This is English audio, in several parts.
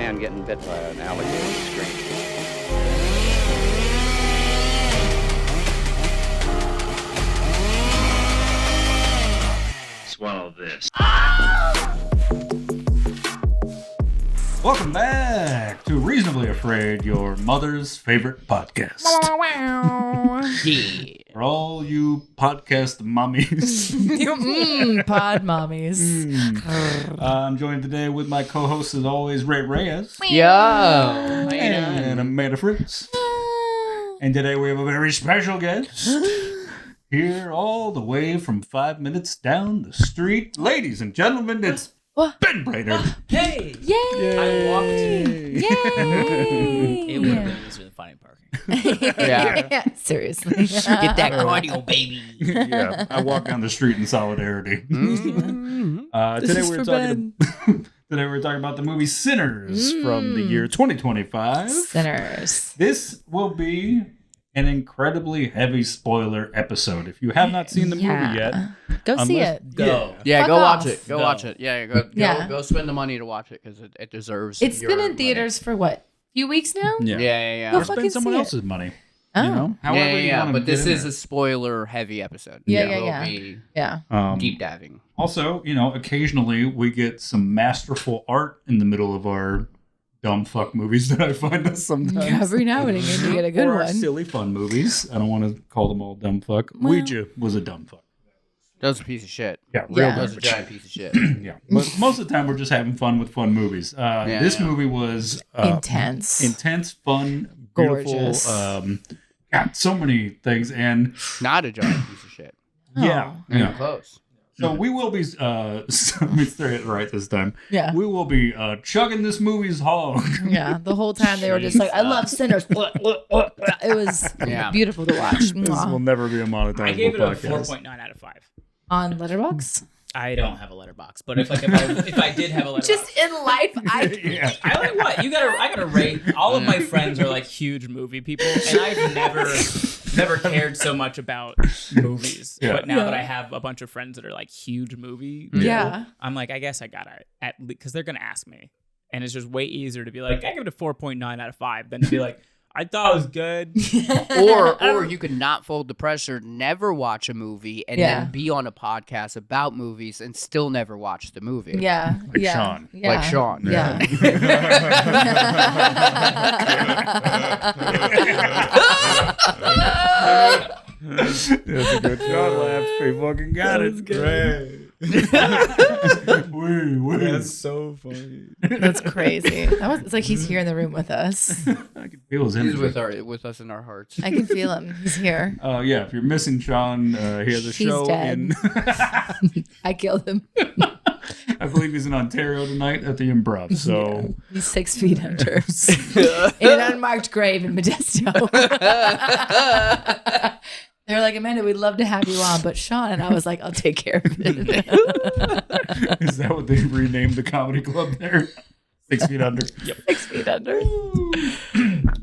man getting bit by an alligator on the street. Swallow this. Welcome back to Reasonably Afraid, your mother's favorite podcast. Yeah. For all you podcast mummies. Pod mommies. I'm joined today with my co-host, as always, Ray Reyes. Yo. And Amanda Fritz. And today we have a very special guest. Here all the way from 5 minutes down the street. Ladies and gentlemen, it's Ben Brainard. Hey! Yay! I walked in. Yay! It would have been easier than finding parking. Yeah. Seriously. Get that cardio, baby. Yeah, I walk down the street in solidarity. This Today is we're for talking. Today we're talking about the movie Sinners from the year 2025. Sinners. This will be an incredibly heavy spoiler episode. If you have not seen the movie yet, Go see it. Go. Fuck Go off. watch it. Go No. watch it. Yeah, go spend the money to watch it because it deserves. It's your been in money. theaters for what? Few weeks now? Yeah. Go or fucking spend someone see it. else's money. Oh. You know, however you want to But this get in is there. a spoiler-heavy episode. Yeah. We'll be Yeah. deep diving. Also, occasionally we get some masterful art in the middle of our dumb fuck movies that I find us sometimes. Every now and again you get a good or our one. silly fun movies. I don't want to call them all dumb fuck. Well- Ouija was a dumb fuck. That was a piece of shit. Yeah, Yeah. real That was a garbage. giant piece of shit. Yeah, but most of the time we're just having fun with fun movies. This movie was intense, fun, beautiful. Gorgeous. Got so many things, and Not a giant piece of shit. yeah. Close. So we will be. Let me say it right this time. Yeah. We will be chugging this movie's hog. Yeah, the whole time they were just like, I love Sinners. It was beautiful to watch. This will never be a monetizable I gave it a podcast. 4.9 out of 5. On Letterboxd? I don't have a letterbox, but if I did have a letterbox, Just in life, Yeah. I like what I gotta rate. All of my friends are like huge movie people, and I've never cared so much about movies. Yeah. But now that I have a bunch of friends that are like huge movie people, Yeah. I'm like, I guess I gotta at least because they're gonna ask me, and it's just way easier to be like, I give it a 4.9 out of 5 than to be like, I thought it was good. Or you could not fold the pressure, never watch a movie, and Yeah. then be on a podcast about movies and still never watch the movie. Yeah. Like yeah. Sean. Yeah. Like Sean. Yeah. That's a good shot, laugh. We fucking got it. Great. That's so funny. That's crazy. It's like he's here in the room with us. I can feel his He's energy. with us in our hearts. I can feel him. He's here. Yeah, if you're missing Sean, he has a He's show dead. in. I killed him. I believe he's in Ontario tonight at the Improv. So He's 6 feet under. In an unmarked grave in Modesto. They're like, Amanda, we'd love to have you on, but Sean, and I was like, I'll take care of it. is that what they renamed the comedy club there? 6 feet under. Yep. 6 feet under.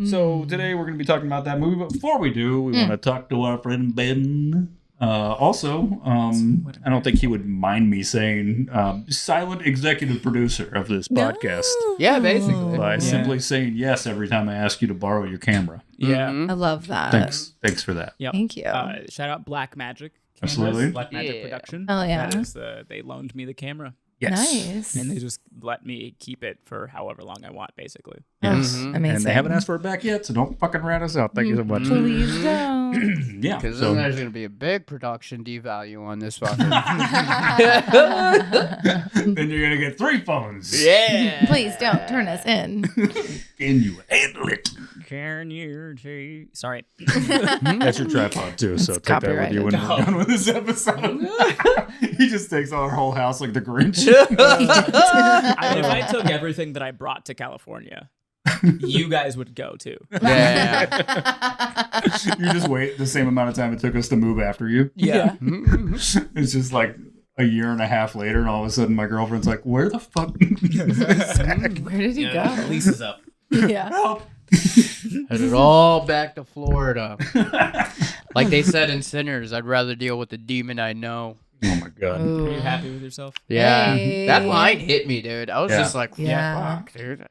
So today we're going to be talking about that movie. But before we do, we want to talk to our friend Ben. Also, I don't think he would mind me saying silent executive producer of this podcast Yeah, basically. by simply saying yes every time I ask you to borrow your camera. Yeah. Mhm. I love that. Thanks for that. Yep. Thank you. Shout out Black Magic. Cameras, Absolutely. Black Magic Yeah. Production. Hell yeah. That is they loaned me the camera. Yes. Nice. And they just let me keep it for however long I want, basically. Yes. Mhm. Amazing. And they haven't asked for it back yet, so don't fucking rat us out. Thank you so much. Please don't. Yeah. Because So, then there's going to be a big production devalue on this fucker. then you're gonna get 3 phones. Yeah. Please don't turn us in. Can you handle it? Can you see? Sorry. That's your tripod too, so take that with you when we're done with this episode. He just takes our whole house like the Grinch. If I took everything that I brought to California, you guys would go too. Yeah. You just wait the same amount of time it took us to move after you. Yeah. It's just like a year and a half later, and all of a sudden my girlfriend's like, where the fuck is Zach? Where did he go? Lease is up. Yeah. Help. Headed all back to Florida. Like they said in Sinners, I'd rather deal with the demon I know. Oh my god. Are you happy with yourself? Yeah, Hey. that line hit me, dude. I was just like, Yeah. fuck, dude. I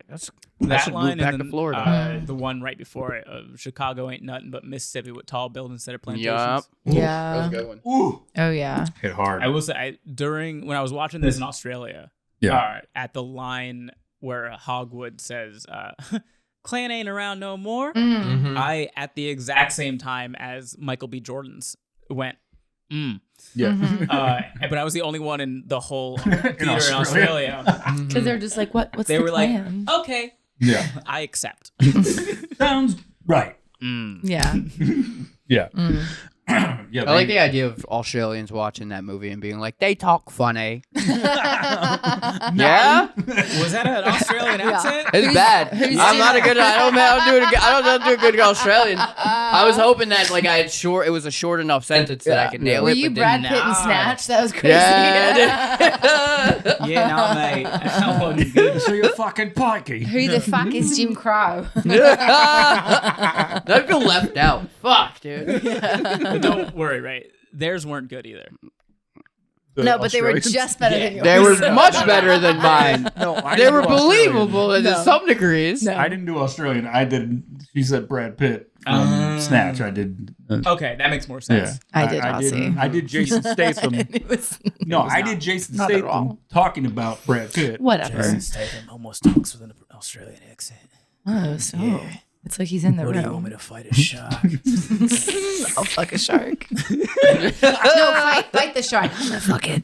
That should line move back and to then, Florida. the one right before it, Chicago ain't nothing but Mississippi with tall buildings that are plantations. Yup. Yeah. That was a good one. Ooh. Oh yeah. Hit hard. I will say, when I was watching this in Australia, at the line where Hogwood says, Clan ain't around no more, Mm-hmm. I, at the exact same time as Michael B. Jordan's, went, Yeah. but I was the only one in the whole theater in Australia. Because they're just like, what's They the were plan? like, okay, Yeah. I accept. Sounds right. Yeah. Yeah. I like the idea of Australians watching that movie and being like, they talk funny. Yeah? Was that an Australian accent? It's bad. I'm not a good. I don't know how to do a good Australian. I was hoping that like it was a short enough sentence that I could nail Were it. you but Brad then Pitt in nah. Snatch? That was crazy. Yeah. Yeah, no, mate. That wasn't good. So you're fucking pikey. Who the fuck is Jim Crow? I feel left out. Fuck, dude. But don't worry, right? Theirs weren't good either. No, but they were Australians? just better than yours. They were much better than mine. No, I They didn't were do Australian. believable to some degrees. No. I didn't do Australian. I did. She said Brad Pitt from Snatch. I did. Okay, that makes more sense. I did Aussie. I did Jason Statham. It was I did Jason Not at Statham all. talking about Brad Pitt. whatever. Statham almost talks with an Australian accent. Oh, so it's like he's in the room. to fight a shark? I'll fuck a shark. No, fight the shark. I'm gonna fuck it.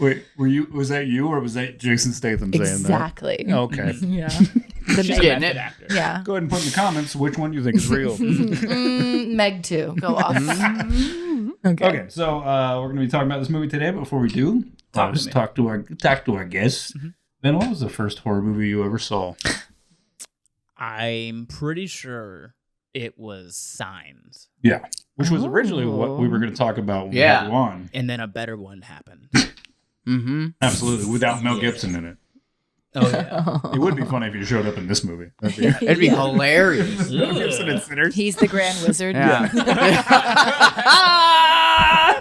Wait, was that you or was that Jason Statham saying Exactly. that? Okay. Yeah. She's a getting method it. actor. Yeah. Go ahead and put in the comments which one you think is real. Meg too. Go off. Okay, so we're going to be talking about this movie today. But before we do, let's talk to our guests. Ben, what was the first horror movie you ever saw? I'm pretty sure it was Signs. Yeah, which was originally what we were going to talk about when we Yeah. had you on. And then a better one happened. Mm-hmm. Absolutely, without Mel Gibson in it. Oh, yeah. It would be funny if you showed up in this movie. That'd be It'd be hilarious. Mel Gibson and Sinners. He's the Grand Wizard. Yeah.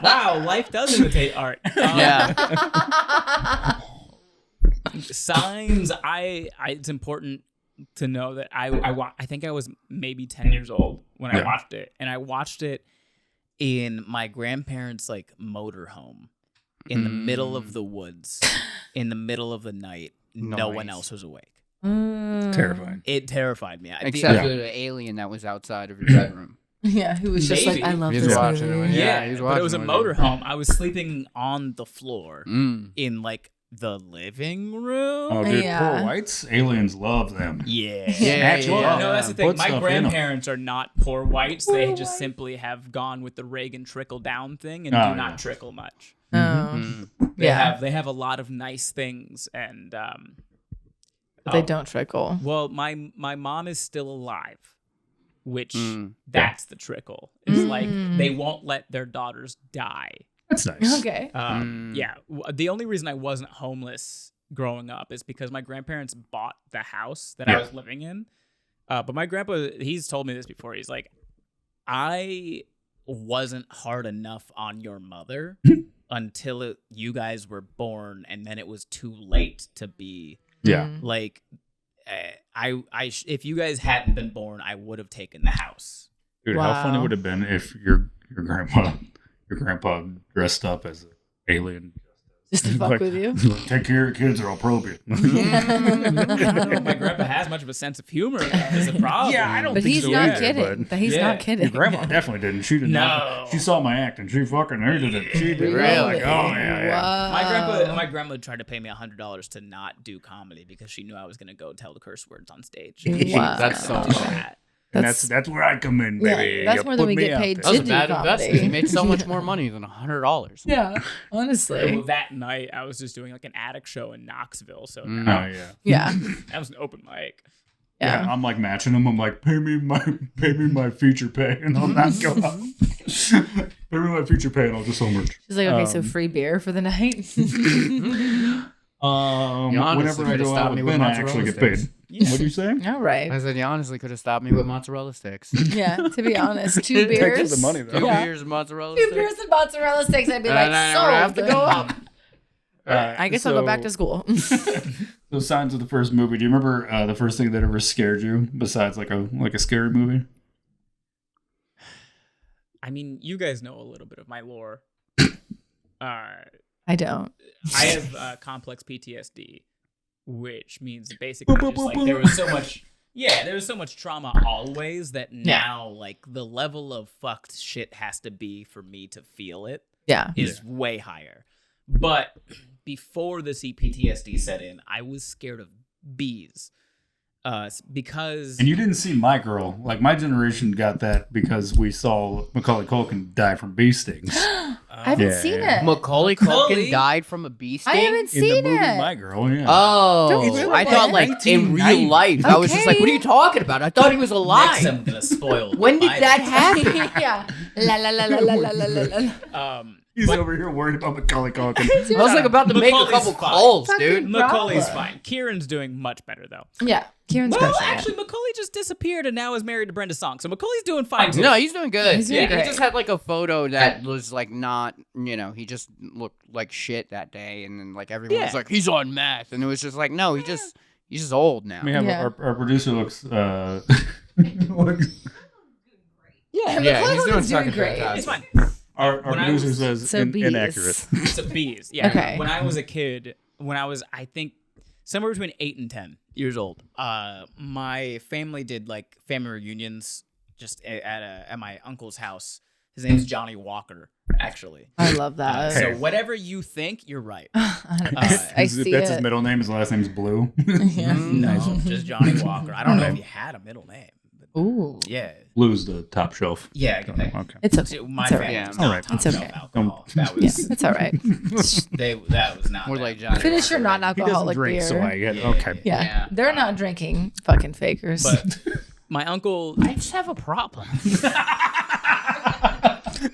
Wow, life does imitate art. Yeah. Signs, it's important to know that I think I was maybe 10 years old when I watched it. And I watched it in my grandparents' like motorhome in the middle of the woods, in the middle of the night. No one else was awake. Terrifying. It terrified me. Except for the alien that was outside of your bedroom. Yeah, who was just Maybe. like, I love He was this watching movie. it. Yeah, he was but it was a watching it. motorhome. I was sleeping on the floor Mm. in like the living room. Oh, dude, Yeah. poor whites. Aliens love them. Yeah. Snatch Well, them up. no, that's the thing. Put My stuff in 'em. grandparents are not poor whites. They just simply have gone with the Reagan trickle down thing and do Oh, not yeah. trickle much. Oh. Mm. They have a lot of nice things, and But they don't trickle. well, my mom is still alive, which Mm. that's the trickle. It's like they won't let their daughters die. That's nice. Okay. Yeah, the only reason I wasn't homeless growing up is because my grandparents bought the house that I was living in. But my grandpa, he's told me this before. He's like, I wasn't hard enough on your mother until you guys were born, and then it was too late to be Yeah. like, if you guys hadn't been born, I would have taken the house. Dude, how funny Wow. would it have been if your grandpa dressed up as an alien? Just to fuck Like, with you. Take care of your kids or I'll probe you. I don't know if my grandpa has much of a sense of humor. Is a problem. Yeah, I don't But think he's so not either, kidding. But he's Yeah. not kidding. Your grandma definitely didn't. She did No. not. She saw my act and she fucking hated it. She did. Really? Like, oh yeah. My grandma tried to pay me $100 to not do comedy because she knew I was going to go tell the curse words on stage. Wow. That's so Do funny. that. And that's where I come in, baby. Yeah, that's You more than put we me get out paid there. That was a do bad comedy. investment. You made so much more money than $100. Yeah, honestly. Well, that night I was just doing like an attic show in Knoxville, so Oh yeah. Yeah. that was an open mic. Yeah, I'm like matching them. I'm like, pay me my future pay, and I'll not go up. Pay me my future pay, and I'll just so much. She's like, okay, so free beer for the night. Whenever I could've go stopped out me with with Ben, I actually mozzarella get paid. sticks. What do you say? All right. I said you honestly could have stopped me with mozzarella sticks. Yeah, to be honest. 2 Thanks beers. for the money, though. Two Yeah. beers and mozzarella 2 sticks. beers and mozzarella sticks. I'd be And like, I sold. never have to go up. I guess I'll go back to school. Those signs of the first movie. Do you remember the first thing that ever scared you besides like a scary movie? I mean, you guys know a little bit of my lore. I don't. I have complex PTSD, which means basically just like there was so much. Yeah, there was so much trauma always that now like the level of fucked shit has to be for me to feel it is way higher. But before the CPTSD set in, I was scared of bees. Because And you didn't see My Girl. Like my generation got that because we saw Macaulay Culkin die from bee stings. I haven't seen it. Macaulay Culkin died from a bee sting? I haven't In the seen movie it. My Girl, yeah. Oh, I thought like in real life. I was just like, what are you talking about? I thought he was alive. I'm gonna spoil. When did that happen? Yeah. La la la la la la la la. He's over here worried about Macaulay Culkin. I was like about to make a Macaulay's couple fine. calls, Fucking dude. Macaulay's Problem. fine. Kieran's doing much better though. Yeah. Kieran's Well, crushing it. actually, Macaulay just disappeared and now is married to Brenda Song. So Macaulay's doing fine too. No, he's doing good. He's doing He great. just had like a photo that was like not, he just looked like shit that day, and then like everyone was like, he's on meth, and it was just like, no, he's just old now. We have Yeah. our producer looks. Yeah, Yeah, Macaulay he's doing Culkin's fucking great. fantastic. It's fine. Our When I producer was- says So bees. inaccurate. It's a bees. Yeah. Okay. When I was a kid, I think somewhere between 8 and 10 years old, my family did like family reunions just at my uncle's house. His name's Johnny Walker, actually. I love that. So whatever you think, you're right. I see That's it. his middle name. His last name's Blue. Yeah. No, just Johnny Walker. I don't know if he had a middle name. But Ooh. yeah. Blue's the top shelf. Yeah. Okay. Okay. It's okay. My It's all family right. was All not right. top It's shelf okay. alcohol. That Yeah, was it's all right. that was not More them. like Johnny. Finish your He doesn't non-alcoholic drink, beer. so I get Yeah. okay. Yeah. Yeah. They're not drinking. Fucking fakers. But my uncle, I just have a problem.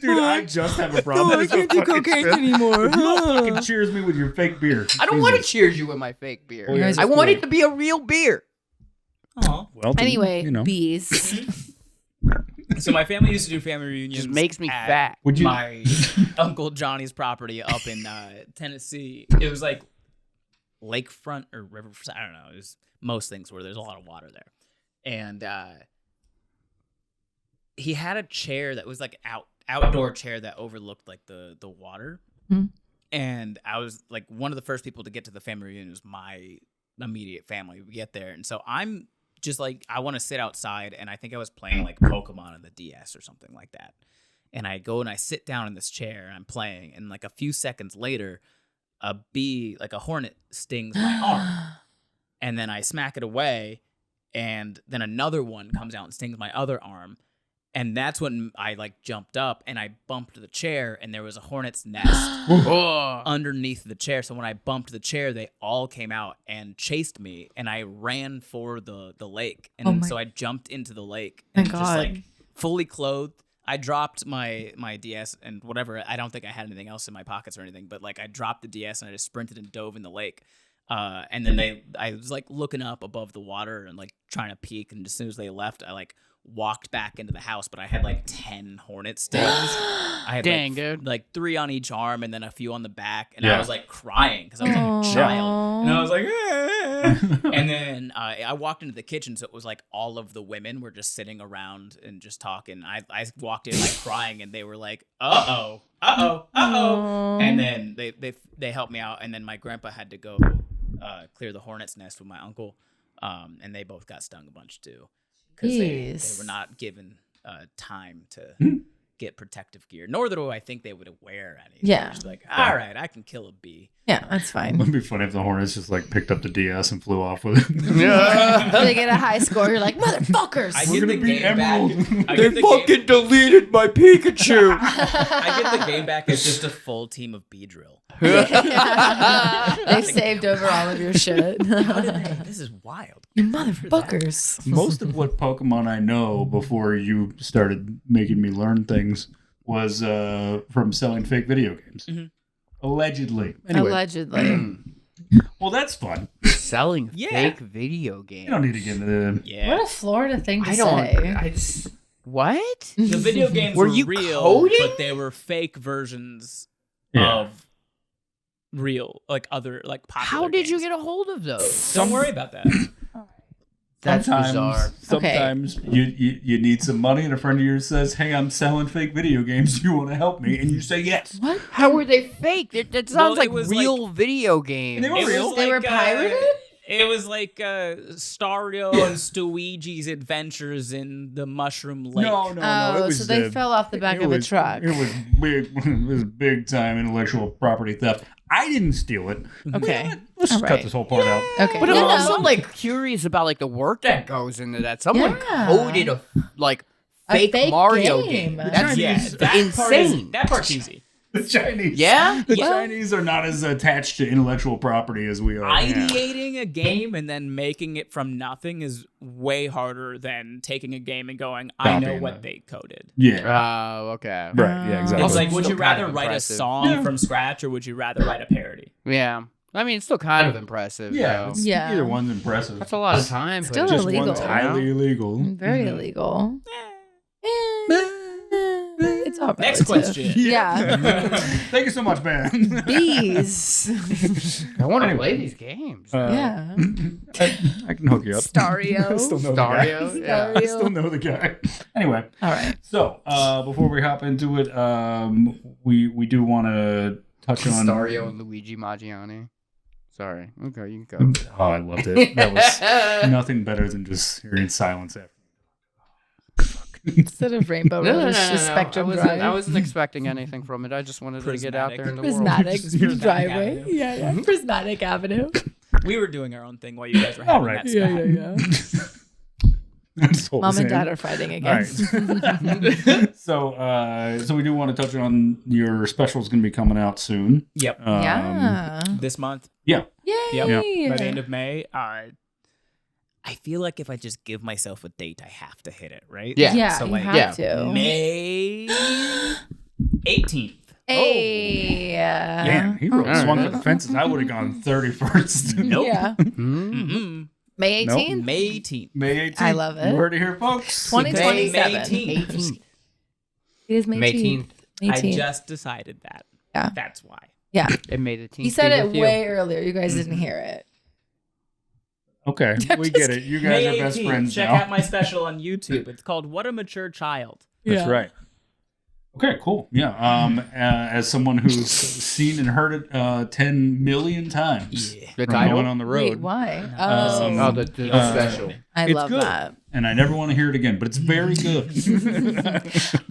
Dude, I just have a problem. I can't do cocaine anymore. You don't fucking cheers me with your fake beer. I don't want to cheers you with my fake beer. Oh, yeah. I want it to be a real beer. Aw. Well, then, Anyway, you know. bees. So my family used to do family reunions. Just makes me at fat. Would you? My uncle Johnny's property up in Tennessee. It was like lakefront or riverfront. I don't know. It was most things where there's a lot of water there, and he had a chair that was like outdoor chair that overlooked like the water. Hmm. And I was like one of the first people to get to the family reunion was my immediate family. We get there, and so I'm just like, I want to sit outside, and I think I was playing like Pokemon on the DS or something like that. And I go and I sit down in this chair and I'm playing, and like a few seconds later, a bee, like a hornet, stings my arm, and then I smack it away, and then another one comes out and stings my other arm. And that's when I like jumped up and I bumped the chair, and there was a hornet's nest underneath the chair. So when I bumped the chair, they all came out and chased me, and I ran for the lake. And so I jumped into the lake and just like fully clothed. I dropped my DS and whatever. I don't think I had anything else in my pockets or anything, but like I dropped the DS and I just sprinted and dove in the lake. And then I was like looking up above the water and like trying to peek. And as soon as they left, I like walked back into the house, but I had like 10 hornet stings. I had Dang, dude. like 3 on each arm and then a few on the back. And Yeah. I was like crying because I was like a child. And I was like, and then I walked into the kitchen. So it was like all of the women were just sitting around and just talking. I walked in like crying, and they were like, uh-oh. And then they helped me out. And then my grandpa had to go clear the hornet's nest with my uncle. And they both got stung a bunch too. Because they were not given time to get protective gear, nor do I think they would wear any. Yeah. They were just like, all right, I can kill a bee. Yeah, that's fine. It'd be funny if the Hornets just like picked up the DS and flew off with it. They get a high score. You're like, motherfuckers. I We're get the gonna beat game back. Emerald. I They get the fucking deleted my Pikachu. I get the game back as just a full team of bee drill. They've saved over all of your shit. This is wild. You motherfuckers. Most of what Pokemon I know before you started making me learn things was from selling fake video games. Mm-hmm. Allegedly. Anyway, Allegedly. Well, that's fun. Selling Yeah. fake video games. You don't need to get into the... Yeah. What a Florida thing to I don't. say. I just. What? The video games Were were you real, coding? but they were fake versions Yeah. of real, like other, like popular How did you games. get a hold of those? Don't worry about that. That's bizarre. Sometimes you need some money, and a friend of yours says, "Hey, I'm selling fake video games. Do you want to help me?" And you say yes. What? How were they fake? That sounds Well, like it was real video games. They were It was real. They were pirated? It was like Stario and Stuigi's adventures in the Mushroom Lake. No. It Oh, was so they fell off the back it of a was- truck. It was big. It was big time intellectual property theft. I didn't steal it. Okay. Let's just All cut right. this whole part out. Okay. But I'm Yeah. also like curious about like the work that goes into that. Someone Yeah. coded a A fake fake Mario game. game. That's that part is, insane. that part's easy. The Chinese. Yeah? The Yeah. Chinese are not as attached to intellectual property as we are. Ideating a game and then making it from nothing is way harder than taking a game and going, I know Copying what it. they coded. Yeah. Oh, okay. Right. Yeah. Exactly. It's like, would still you kind rather of write a impressive. song from scratch or would you rather write a parody? Yeah. I mean, it's still kind of impressive. yeah. though. it's- Yeah. Either one's impressive. That's a lot of time. Still but Just illegal. one's highly illegal. Very illegal. It's all Next relative. question. Yeah. Thank you so much, Ben. Bees. I want to play these games. Yeah. I can hook you up. Stario. I still know the guy. Stario. Yeah. I still know the guy. Anyway, All right. so before we hop into it, we do want to touch on Stario and Luigi Maggiani. Sorry. Okay, you can go. Oh, I loved it. That was nothing better than just hearing silence after. Instead of Rainbow No, Road, no, no, it's no, just no. Spectrum I Drive. wasn't expecting anything from it. I just wanted to get out there in the Prismatic Prismatic driveway. Avenue. Yeah. Prismatic Avenue. We were doing our own thing while you guys were All having right. that spat. Mom and Dad are fighting All again. right. So we do want to touch on your special is going to be coming out soon. Yep. Yeah. This month, Yay. by the end of May, I feel like if I just give myself a date, I have to hit it, right? Yeah. Yeah, So, you like, have to. May 18th. Hey. Man, he really All swung right. for the fences. I would have gone 31st. Nope. Yeah. Mm-mm. May Nope. 18th? May 18th. May 18th. I love it. You heard it here, folks. 2027. May 18th. It is May 18th. May I 18th. just decided that. Yeah. That's why. Yeah. It made the team. He said it way earlier. You guys didn't hear it. Okay, we get it. You guys May are best 18th. friends Check now. out my special on YouTube. It's called What a Mature Child. That's right. Okay, cool. Yeah. As someone who's seen and heard it 10 million times Yeah. The from title? going on the road, Wait, why? Oh, the special. I it's love good. that. and I never want to hear it again, but it's very good.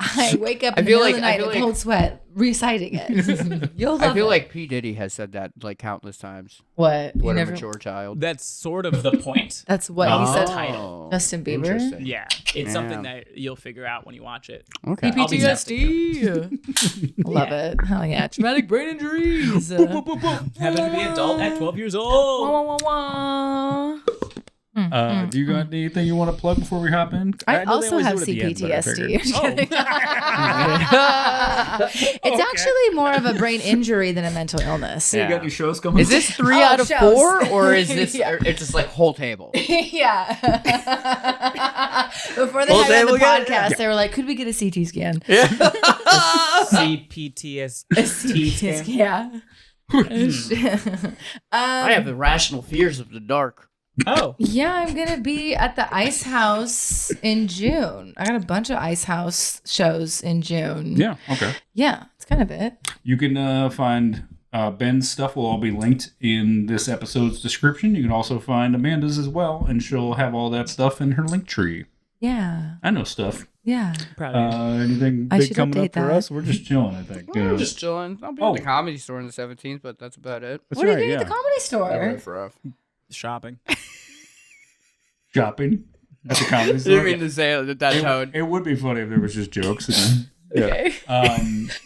I wake up I in the feel middle like- of the I night feel in a like- cold sweat reciting it. You'll love I feel it. like P. Diddy has said that like countless times. What? You What never- a mature child. That's sort of the point. That's what Oh. he said. title. Justin Bieber? Interesting. Yeah. It's Yeah. something that you'll figure out when you watch it. Okay. I'll be PTSD. Love it. Hell yeah. Traumatic brain injuries. Having to be adult at 12 years Wah, old. wah, wah, wah. Do you got anything you want to plug before we hop in? I know they also always have do it at the end, but I CPTSD. figured. It's actually more of a brain injury than a mental illness. You got any shows coming? Is this 3 Oh, out of shows. 4, or is this? Yeah. Or it's just like whole table? Yeah. Before they Well, hired on the they will get- podcast, they were like, "Could we get a CT scan?" CPTSD. Yeah. I have irrational fears of the dark. Oh. Yeah, I'm gonna be at the Ice House in June. I got a bunch of Ice House shows in June. Yeah, okay. Yeah, it's kind of it. You can find Ben's stuff will all be linked in this episode's description. You can also find Amanda's as well, and she'll have all that stuff in her link tree. Yeah. I know stuff. Yeah. Proud of you. Anything I big should coming up update for that. us? We're just chilling, I think. I'm just chilling. I'll be Oh. at the Comedy Store on the 17th, but that's about it. That's What are you right, doing yeah. at the Comedy Store? Riff Raff. Shopping. Shopping at the comedy I store. didn't mean to say it with that tone. It would be funny if there was just jokes. Okay. Yeah.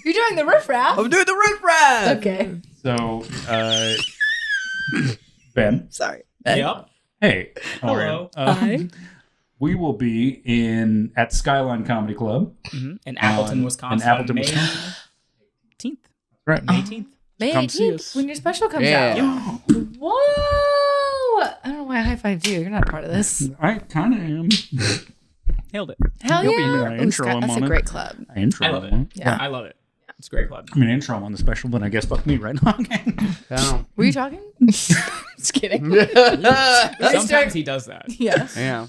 You're doing the riff raff. I'm doing the Riff Raff! Okay. So, Ben. Sorry. Yep. Hey. how are Hello. you? Hi. We will be at Skyline Comedy Club In Appleton, in Wisconsin. Appleton, May Wisconsin. 18th. Right. May 18th. come see us. when your special comes Yeah. out. Whoa! I don't know why I high-fived you. You're not part of this. I kind of am. Nailed it. Hell You'll be yeah! my Ooh, intro Scott, that's on a it. great club. I intro. I love it. one. Yeah. I love it. It's a great club. I mean, intro on the special, but I guess fuck me right now. Oh. Were you talking? Just kidding. Sometimes he does that. Yeah. Yeah.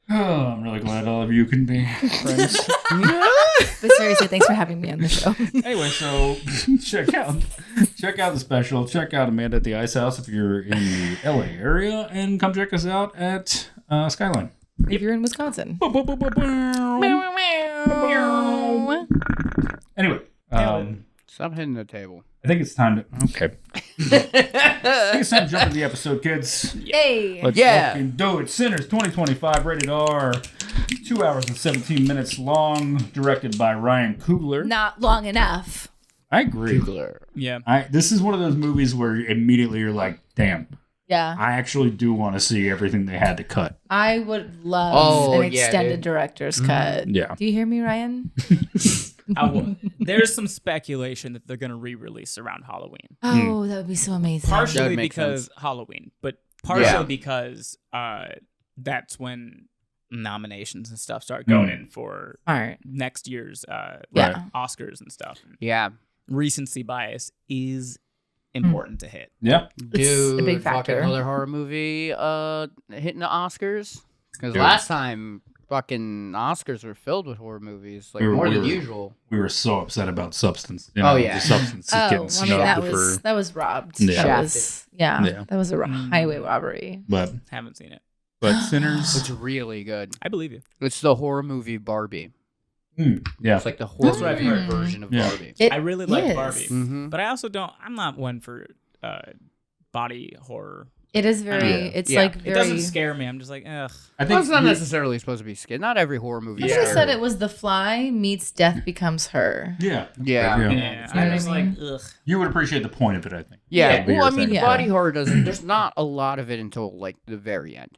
Oh, I'm really glad all of you can be friends. But seriously, thanks for having me on the show. Anyway, so check out the special. Check out Amanda at the Ice House if you're in the LA area, and come check us out at Skyline. If you're in Wisconsin. Anyway, Stop hitting the table. I think it's time to. Okay. I think it's time to jump into the episode, kids. Yay! Let's Yeah. fucking do it. Sinners 2025, rated R, 2 hours and 17 minutes long, directed by Ryan Coogler. Not long enough. I agree. Yeah. This is one of those movies where immediately you're like, damn, Yeah. I actually do want to see everything they had to cut. I would love an yeah, extended dude. director's cut. Yeah. Do you hear me, Ryan? There's some speculation that they're going to re-release around Halloween. Oh, that would be so amazing. Partially That makes because sense. Halloween, but partially Yeah. because that's when nominations and stuff start going in for All right. next year's Yeah. Oscars and stuff. Yeah. Recency bias is important to hit. Yeah. Dude, a big fucking factor. another horror movie hitting the Oscars. Because Dude. last time fucking Oscars were filled with horror movies, like We were- more we than were- usual. We were so upset about Substance. Oh, yeah. The Substance is Oh, getting I mean, snubbed that was robbed. Yeah. That was, Yeah. that was a highway robbery. but Haven't seen it. Sinners. It's really good. I believe you. It's the horror movie Barbie. Yeah. It's like the horror That's what I've movie heard. version of Yeah. Barbie. It I really like is. Barbie, Mm-hmm. but I also don't. I'm not one for body horror. It is very. Yeah. It's Yeah. like It very. doesn't scare me. I'm just like, ugh. I Well, think it's not you- necessarily supposed to be scary. Not every horror movie. I is should have scary. said it was The Fly meets Death Becomes Her. Yeah. Yeah. Yeah. Yeah, You know I'm what just I like, mean? ugh. You would appreciate the point of it, I think. Yeah. Yeah. Well, I mean, Yeah. body horror doesn't. There's not a lot of it until like the very end.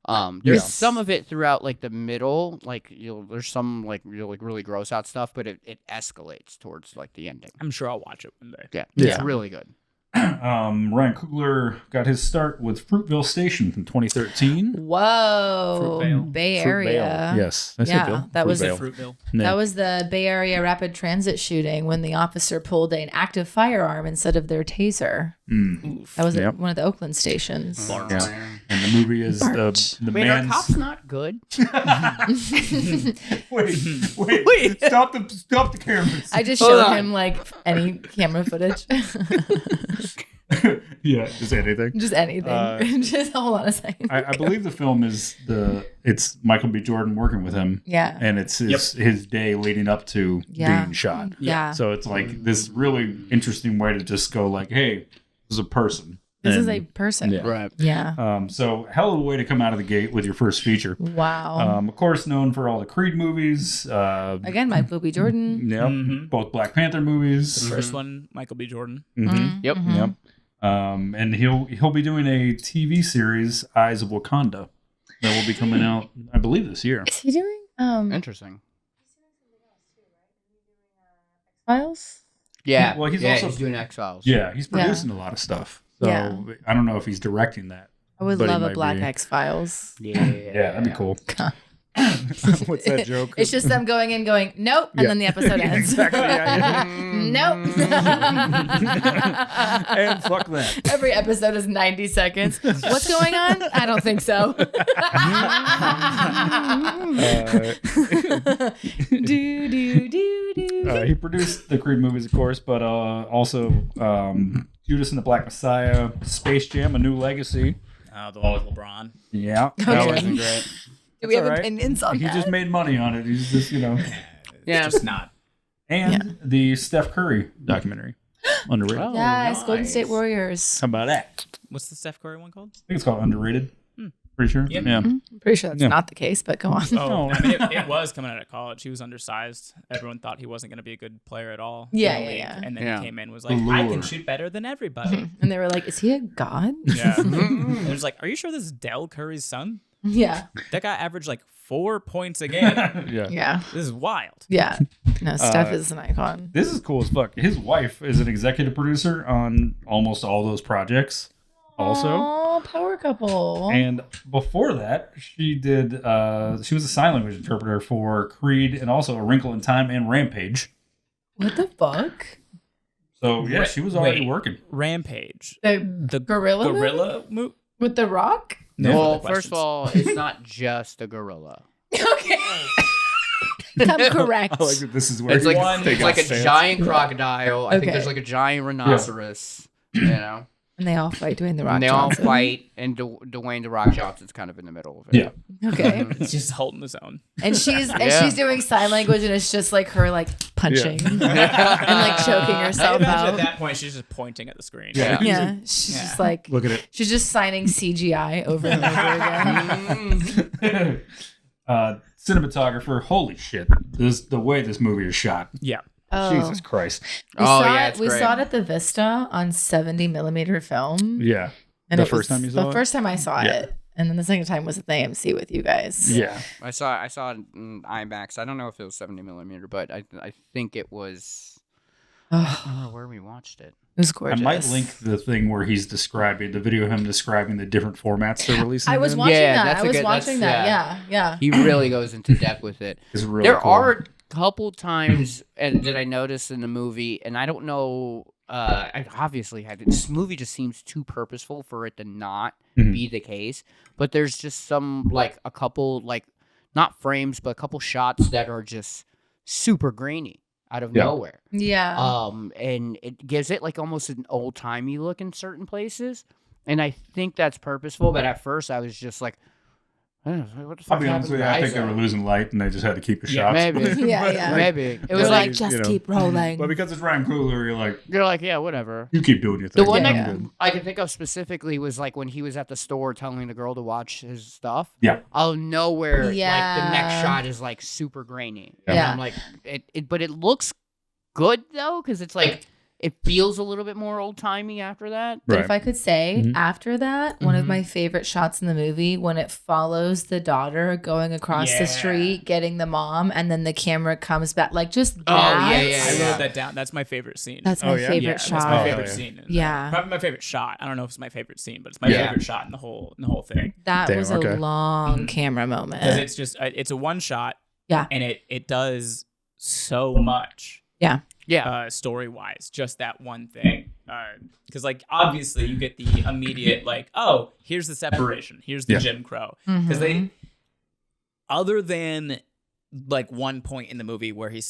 There's Yes. some of it throughout like the middle. Like there's some like really gross out stuff, but it escalates towards like the ending. I'm sure I'll watch it one day. Yeah. Yeah. It's really good. Ryan Coogler got his start with Fruitvale Station in 2013. Whoa, Fruitvale. Bay Area. Yes. I said Yeah, Bill. that was- Fruitvale. Fruitville. Yeah. That was the Bay Area rapid transit shooting when the officer pulled an active firearm instead of their taser. Mm. That was Yep. at one of the Oakland stations. Yeah. And the movie is the Wait, are man's. cops not good? Wait. Stop the cameras. I just Hold showed on. him like any camera footage, Yeah, just anything. just anything. Just hold on a second. I believe the film is it's Michael B. Jordan working with him, Yeah, and it's his day leading up to Yeah. being shot. yeah. So it's like this really interesting way to just go like, hey, this is a person. This is And- a person. Yeah. Right. Yeah. So hell of a way to come out of the gate with your first feature. Wow. Of course, known for all the Creed movies. Again, Michael B. Jordan. Yep. Mhm. Both Black Panther movies. The first one, Michael B. Jordan. Mhm. Yep. Mhm. Yep. And he'll be doing a TV series, Eyes of Wakanda, that will be coming out, I believe, this year. Is he doing Interesting. Files? Yeah. Well, he's yeah, also- he's doing X Files. Yeah, he's producing a lot of stuff. So Yeah. I don't know if he's directing that. I would But he love a might Black be. X Files. Yeah. Yeah, that'd be cool. What's that joke? It's just them going in, going nope, and Yeah. then the episode ends. Exactly. Yeah, Nope. and fuck that. Every episode is 90 seconds. What's going on? I don't think so. do, do, do, do. He produced the Creed movies, of course, but also Judas and the Black Messiah, Space Jam: A New Legacy. The one with LeBron. Yeah, Okay. that wasn't great. Do we have all right. opinions on He that? just made money on it. He's just, Yeah. It's just not. And the Steph Curry documentary, Underrated. Oh, Yes, Golden nice. State Warriors. How about that? What's the Steph Curry one called? I think it's called Underrated. Hmm. Pretty sure. Yep. Yeah. I'm pretty sure that's Yeah. not the case, but go on. Oh, No. I mean, it was coming out of college. He was undersized. Everyone thought he wasn't going to be a good player at all. in Yeah, the yeah, league. yeah. And then Yeah. he came in and was like, I Allure. can shoot better than everybody. And they were like, is he a god? Yeah. And it was like, are you sure this is Del Curry's son? Yeah. That guy averaged like 4 points a game. Yeah. Yeah. This is wild. Yeah. No, Steph is an icon. This is cool as fuck. His wife is an executive producer on almost all those projects also. Oh, power couple. And before that, she was a sign language interpreter for Creed and also A Wrinkle in Time and Rampage. What the fuck? So, yeah, she was already working. Rampage. The gorilla movie? With The Rock? No Well, further first of all, it's not just a gorilla. Okay. I'm correct. I like that this is where It's like they it's got like a stance. giant crocodile. I think Okay. there's like a giant rhinoceros. You know, And they all fight Dwayne The Rock and they all Johnson. fight, and Dwayne The Rock Johnson's kind of in the middle of it. Yeah. Okay. It's just holding his own. And she's Yeah. she's doing sign language, and it's just like her like punching and like choking I herself imagine out. at that point she's just pointing at the screen. Yeah. Yeah, she's Yeah. just like Look at it. she's just signing CGI over and over again. Cinematographer, holy shit. The way this movie is shot. Yeah. Oh. Jesus Christ. We Oh, saw yeah, it. it's We great. saw it at the Vista on 70mm film. Yeah. And The it first was time you saw the it? first time I saw Yeah. it, and then the second time was at the AMC with you guys. Yeah. I saw it in IMAX. I don't know if it was 70mm, but I think it was. I Oh, don't know where we watched it. it was I gorgeous. might link the thing where he's describing the video of him describing the different formats they're releasing. I was in. watching Yeah, that. that's I a was good- watching that's- that. Yeah. He really goes into depth with it. It's really There cool. are a couple times that I noticed in the movie, and I don't know. I obviously had this movie just seems too purposeful for it to not Mhm. be the case. But there's just some like a couple like not frames, but a couple shots that are just super grainy out of Yeah. nowhere. Yeah. And it gives it like almost an old timey look in certain places, and I think that's purposeful. But at first, I was just like, what the fuck I'll be honest happened with to you, I the think they were eyes? losing light and they just had to keep the Yeah, shots. maybe. Yeah. Maybe it It was was like like, just you know. keep rolling. But because it's Ryan Coogler, you're like, you're like, yeah, whatever. you keep doing your thing. The one I'm that good. I can think of specifically was like when he was at the store telling the girl to watch his stuff. Yeah. Out of nowhere, like the next Yeah. shot is like super grainy. Yeah. And I'm like, but it looks good though, because it's like it feels a little bit more old timey after that. But Right. if I could say, Mhm. after that, one of Mhm. my favorite shots in the movie when it follows the daughter going across Yeah. the street, getting the mom, and then the camera comes back, like just Oh, that. yeah. I wrote that down. That's my favorite scene. That's my Oh, yeah? favorite yeah, shot. that's my Oh, favorite yeah. scene. Yeah. Probably my favorite shot. I don't know if it's my favorite scene, but it's my Yeah. favorite shot in the whole thing. That Damn, was okay. a long camera Because moment. it's just it's a one shot. Yeah. And it does so much. Yeah. Story wise, just that one thing. Because like obviously you get the immediate like, oh, here's the separation, here's the Yeah. Jim Crow. Because Mhm. they, other than like one point in the movie where he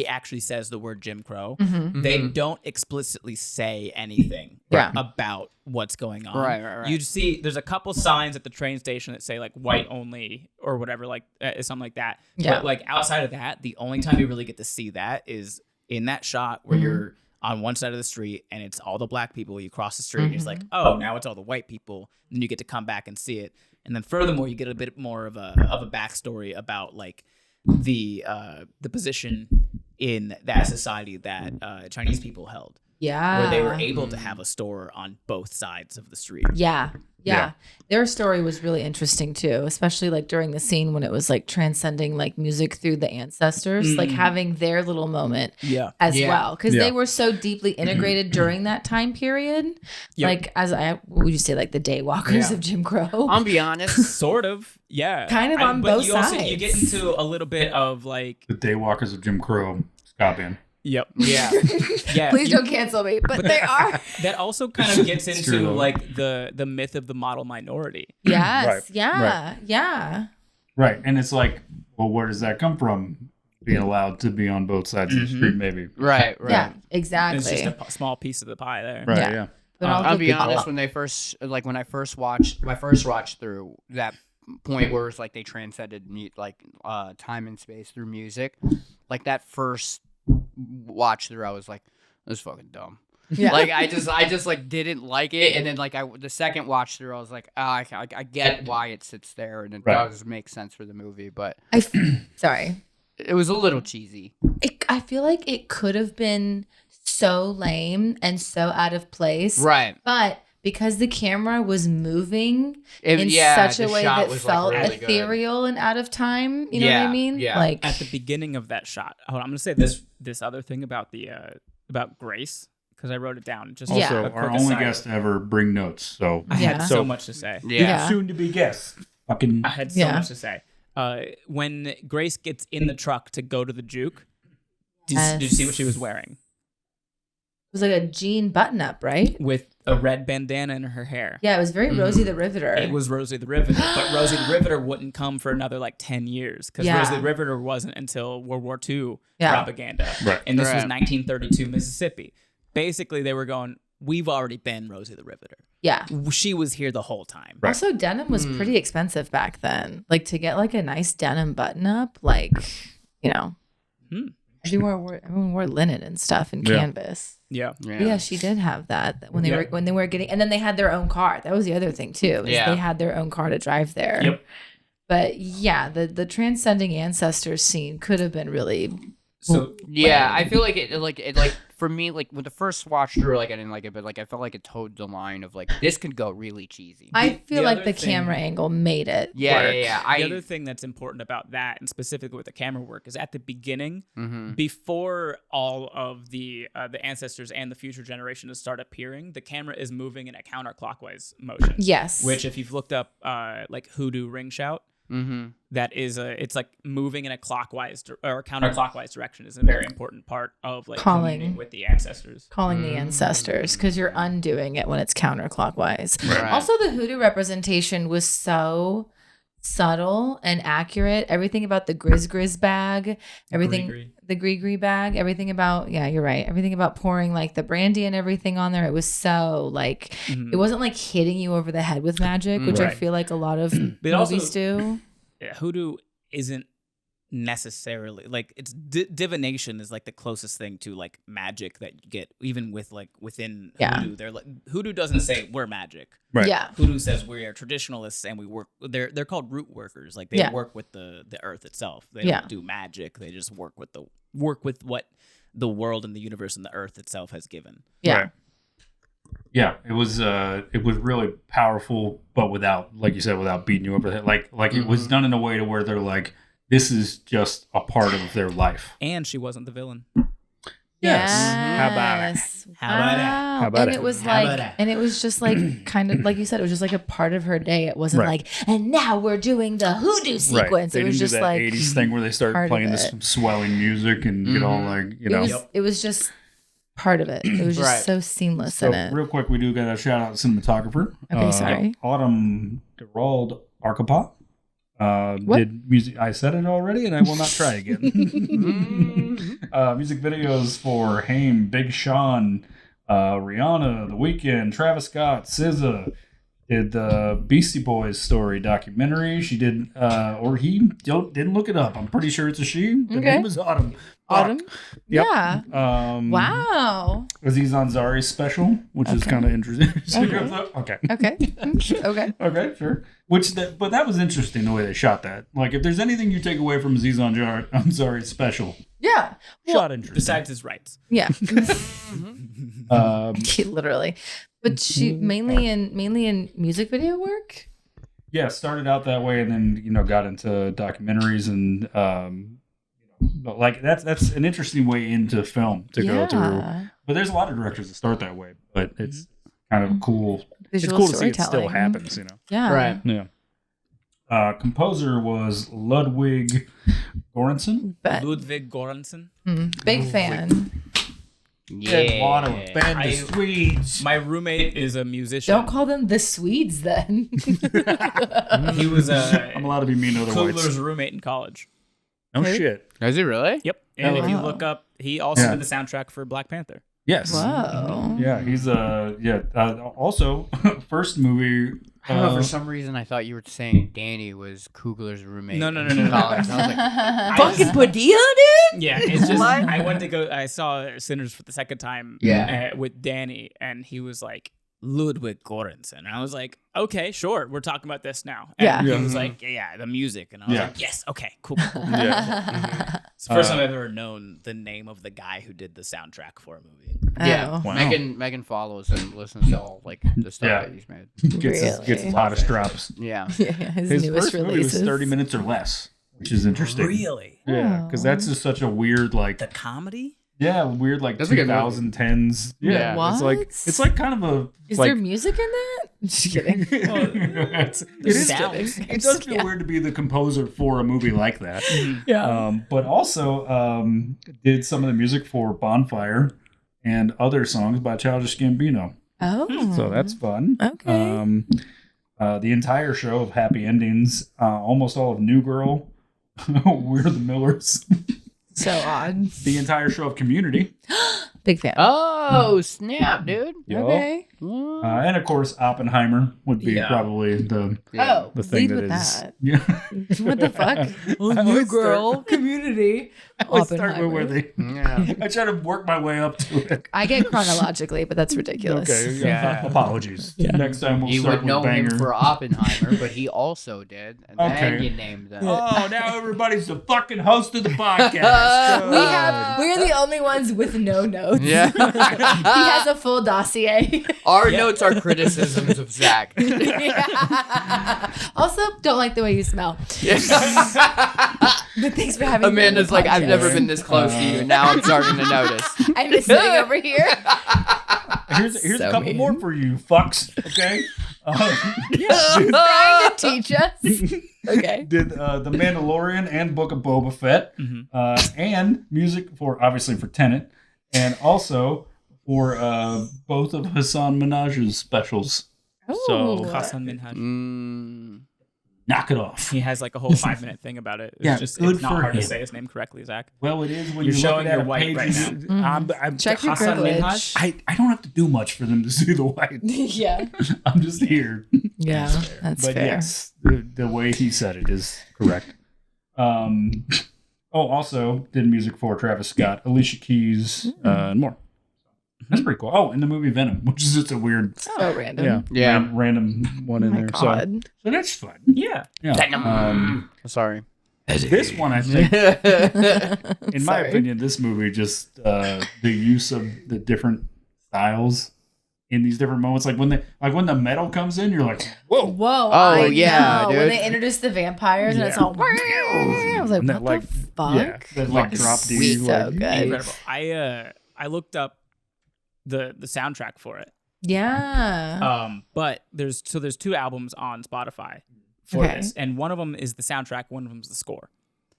actually says the word Jim Crow, Mhm. they Mhm. don't explicitly say anything Yeah. about what's going on. Right. You see, there's a couple signs at the train station that say like white only or whatever, like something like that. Yeah. But like outside of that, the only time you really get to see that is in that shot where Mhm. you're on one side of the street and it's all the black people. You cross the street and it's like, Mhm. oh, now it's all the white people. And you get to come back and see it. And then furthermore, you get a bit more of a backstory about like the position in that society that Chinese people held, Yeah. where they were able to have a store on both sides of the street. Yeah. Yeah. Their story was really interesting too, especially like during the scene when it was like transcending like music through the ancestors, like having their little moment Yeah. as Yeah. well. Because Yeah. they were so deeply integrated during that time period. Yep. Like, what would you say, like the daywalkers Yeah. of Jim Crow? I'll be honest. Sort of, yeah. Kind of on but both you also, you sides. get into a little bit of like, The Daywalkers of Jim Crow, Scott Band. yep, Yeah. yeah. Please you- don't cancel me, but they are. That also kind of gets It's into true, though. like the myth of the model minority. Yes. Right. Yeah. Yeah. Right. And it's like, well, where does that come from? Being allowed to be on both sides of the Mhm. street, maybe. Right. Yeah. And Exactly. it's just a small piece of the pie there. Right. Yeah. Yeah. But I'll I'll give be you- honest. When I first watched through that point where it's like they transcended time and space through music, like that first watch through, I was like, this is fucking dumb. Yeah. Like I just like didn't like it, and then like the second watch through, I was like, I get why it sits there, and it Right. does make sense for the movie, but Sorry. it was a little cheesy. I feel like it could have been so lame and so out of place. Right. But because the camera was moving in yeah, such a the way shot that was, like, felt really good. ethereal and out of time. You know what I Yeah, mean? yeah. Like At the beginning of that shot, hold on, I'm gonna say this other thing about the about Grace because I wrote it down. Just Yeah. Also, a quick our only aside. guest to ever bring notes. So I Yeah. had so much to say. Yeah. soon to be guest. Fucking I had so Yeah. much to say. When Grace gets in the truck to go to the juke, did you see what she was wearing? it was like a jean button up, right? With a red bandana in her hair. Yeah, it was very Rosie the Riveter. It was Rosie the Riveter, but Rosie the Riveter wouldn't come for another like 10 years because Yeah. Rosie the Riveter wasn't until World War II Yeah. propaganda. Right. And this was Right. 1932 Mississippi. Basically, they were going, we've already been Rosie the Riveter. Yeah. She was here the whole time. Right. Also, denim was pretty expensive back then. Like to get like a nice denim button up, like, you know, everyone wore linen and stuff and Yeah. canvas. Yeah. But yeah, she did have that when they were getting, and then they had their own car. That was the other thing too. Is Yeah. they had their own car to drive there. Yep. But yeah, the transcending ancestors scene could have been really. So Yeah, I feel like it for me, like with the first watch through, like I didn't like it, but like I felt like it towed the line of like this could go really cheesy. I feel the like other the camera thing- angle made it. Yeah, work. yeah. The other thing that's important about that, and specifically with the camera work, is at the beginning, Mm-hmm. before all of the ancestors and the future generations start appearing, the camera is moving in a counterclockwise motion. Yes. Which, if you've looked up like hoodoo ring shout, Mm-hmm. that is it's like moving in a clockwise or counterclockwise direction is a very important part of like Calling. communing with the ancestors. Calling the ancestors because you're undoing it when it's counterclockwise. Right. Also, the hoodoo representation was so subtle and accurate. Everything about the grizz bag, everything, Gree-gree. the gree bag, everything about, yeah, you're right. Everything about pouring like the brandy and everything on there. It was so like, Mhm. it wasn't like hitting you over the head with magic, which I Right. feel like a lot of But also- movies do. Yeah, hoodoo isn't necessarily like it's divination is like the closest thing to like magic that you get even with like within Yeah. hoodoo. They're like hoodoo doesn't say we're magic. Right. Yeah. Hoodoo says we are traditionalists and we work. They're called root workers. Like they Yeah. work with the earth itself. They Yeah. don't do magic. They just work with what the world and the universe and the earth itself has given. Yeah. Right. Yeah, it was really powerful, but without, like you said, without beating you over the head. Like it was done in a way to where they're like, this is just a part of their life. And she wasn't the villain. Yes. How about it? How about it? Wow. How about and it? it was How about like, it? and it was just like, kind of like you said, it was just like a part of her day. It wasn't Right. like, and now we're doing the hoodoo sequence. They It was didn't just do that like 80s thing where they start part of playing this it. swelling music and get all like, you know. it was just part of it. It was just Right. so seamless So in it. real quick, we do got a shout out to cinematographer. Okay, sorry. Autumn Gerald Arcapa. What? Did music? I said it already, and I will not try again. Music videos for Haim, Big Sean, Rihanna, The Weeknd, Travis Scott, SZA. Did the Beastie Boys story documentary. She did, or he didn't look it up. I'm pretty sure it's a she. The Okay. name is Autumn. Autumn? Fuck. Yep. Yeah. Mm-hmm. Wow. Aziz Ansari's special, which is Okay. kind of interesting. Okay. okay. Okay. Okay, sure. But that was interesting the way they shot that. Like, if there's anything you take away from Aziz Ansari's special, Yeah. shot interesting. Besides his rights. Yeah. Um, Literally. But she mainly in music video work? yeah, started out that way, and then got into documentaries, and but like that's an interesting way into film to go through. But there's a lot of directors that start that way, but it's kind of cool. Visual it's cool to see it still storytelling. happens, Yeah. Right. Yeah. Composer was Ludwig Göransson. But Ludwig Göransson. big fan. I- Swedes. My roommate is a musician. Don't call them the Swedes then. He was I'm allowed to be mean to other whites. Kugler's roommate in college. No Who? shit. Is it really? Yep. And if you wow. look up, he also Yeah. did the soundtrack for Black Panther. Yes. Whoa. Yeah, he's also first movie. I don't know. For some reason, I thought you were saying Danny was Kugler's roommate. No, no, in no, no, no. college. I was like, Fucking Padilla, dude? Yeah, it's just What? I went to go. I saw Sinners for the second time. Yeah. With Danny, and he was like, Ludwig Göransson. And I was like, okay, sure, we're talking about this now. Yeah. And Yeah. he was like, yeah, the music. And I was Yeah. like, yes, okay, cool. cool. Yeah. It's the first time I've ever known the name of the guy who did the soundtrack for a movie. Yeah, Oh. Wow. Megan follows and listens to all like the stuff Yeah. that he's made. Gets his hottest drops. Yeah, Yeah, his, His newest first movie was releases. 30 minutes or less, which is interesting. Really? Yeah, because that's just such a weird like The comedy? weird like That's a good movie. 2010s. Yeah, Yeah. it's like kind of a Is like, there music in that? Just kidding. it is. sounds. It does feel weird to be the composer for a movie like that. Yeah. But also did some of the music for Bonfire and other songs by Childish Gambino. Oh. So that's fun. Okay. The entire show of Happy Endings, almost all of New Girl, We're the Millers, so odd. the entire show of Community, Big fan. Oh snap, dude! Okay. and of course Oppenheimer would be Yeah. probably the Oh, thing lead with is. that. Yeah. What the fuck? I always start- community. I always start with where they. Yeah. I try to work my way up to it. I get chronologically, but that's ridiculous. Okay. Yeah. Apologies. Next time we'll You start would with know Banger. him for Oppenheimer, but he also did, and then Okay. you named them. Oh, now everybody's the fucking host of the podcast. We're the only ones with no notes. Yeah. He has a full dossier. Our notes are criticisms of Zach. Also, don't like the way you smell. But thanks for having me. on Amanda's the like, I've podcast. never been this close to you. Now I'm starting to notice. I'm just sitting over here. Here's So a couple mean. more for you, fucks. Okay. Trying to teach us. Okay. Did The Mandalorian and Book of Boba Fett, and music for obviously for Tenet, and also for both of Hassan Minaj's specials. So Hassan Minhaj. knock it off. He has like a whole 5-minute thing about it. It's Yeah, just good it's not for hard him. to say his name correctly, Zach. Well, it is when You're you're showing looking at your a white page. right now. I'm Check your Hassan privilege. Minhaj? I don't have to do much for them to see the white. Yeah. I'm just here. Yeah, that's But fair. yes, the way he said it is correct. Also did music for Travis Scott, Alicia Keys, and more. That's pretty cool. Oh, and the movie Venom, which is just a weird, So random. Yeah. random one Oh in my there. God. So that's fun. Yeah. Yeah. Sorry. This one, I think, in my Sorry. opinion, this movie just the use of the different styles in these different moments, like when the metal comes in, you're like, whoa. Whoa. Oh, I yeah, know. dude. When they introduced the vampires and it's Yeah. all. I was like, And that, what like, the fuck? Yeah, that like drop D. So Like, good. Incredible. I looked up the soundtrack for it. Yeah. But there's 2 albums on Spotify for Okay. this, and one of them is the soundtrack, one of them is the score.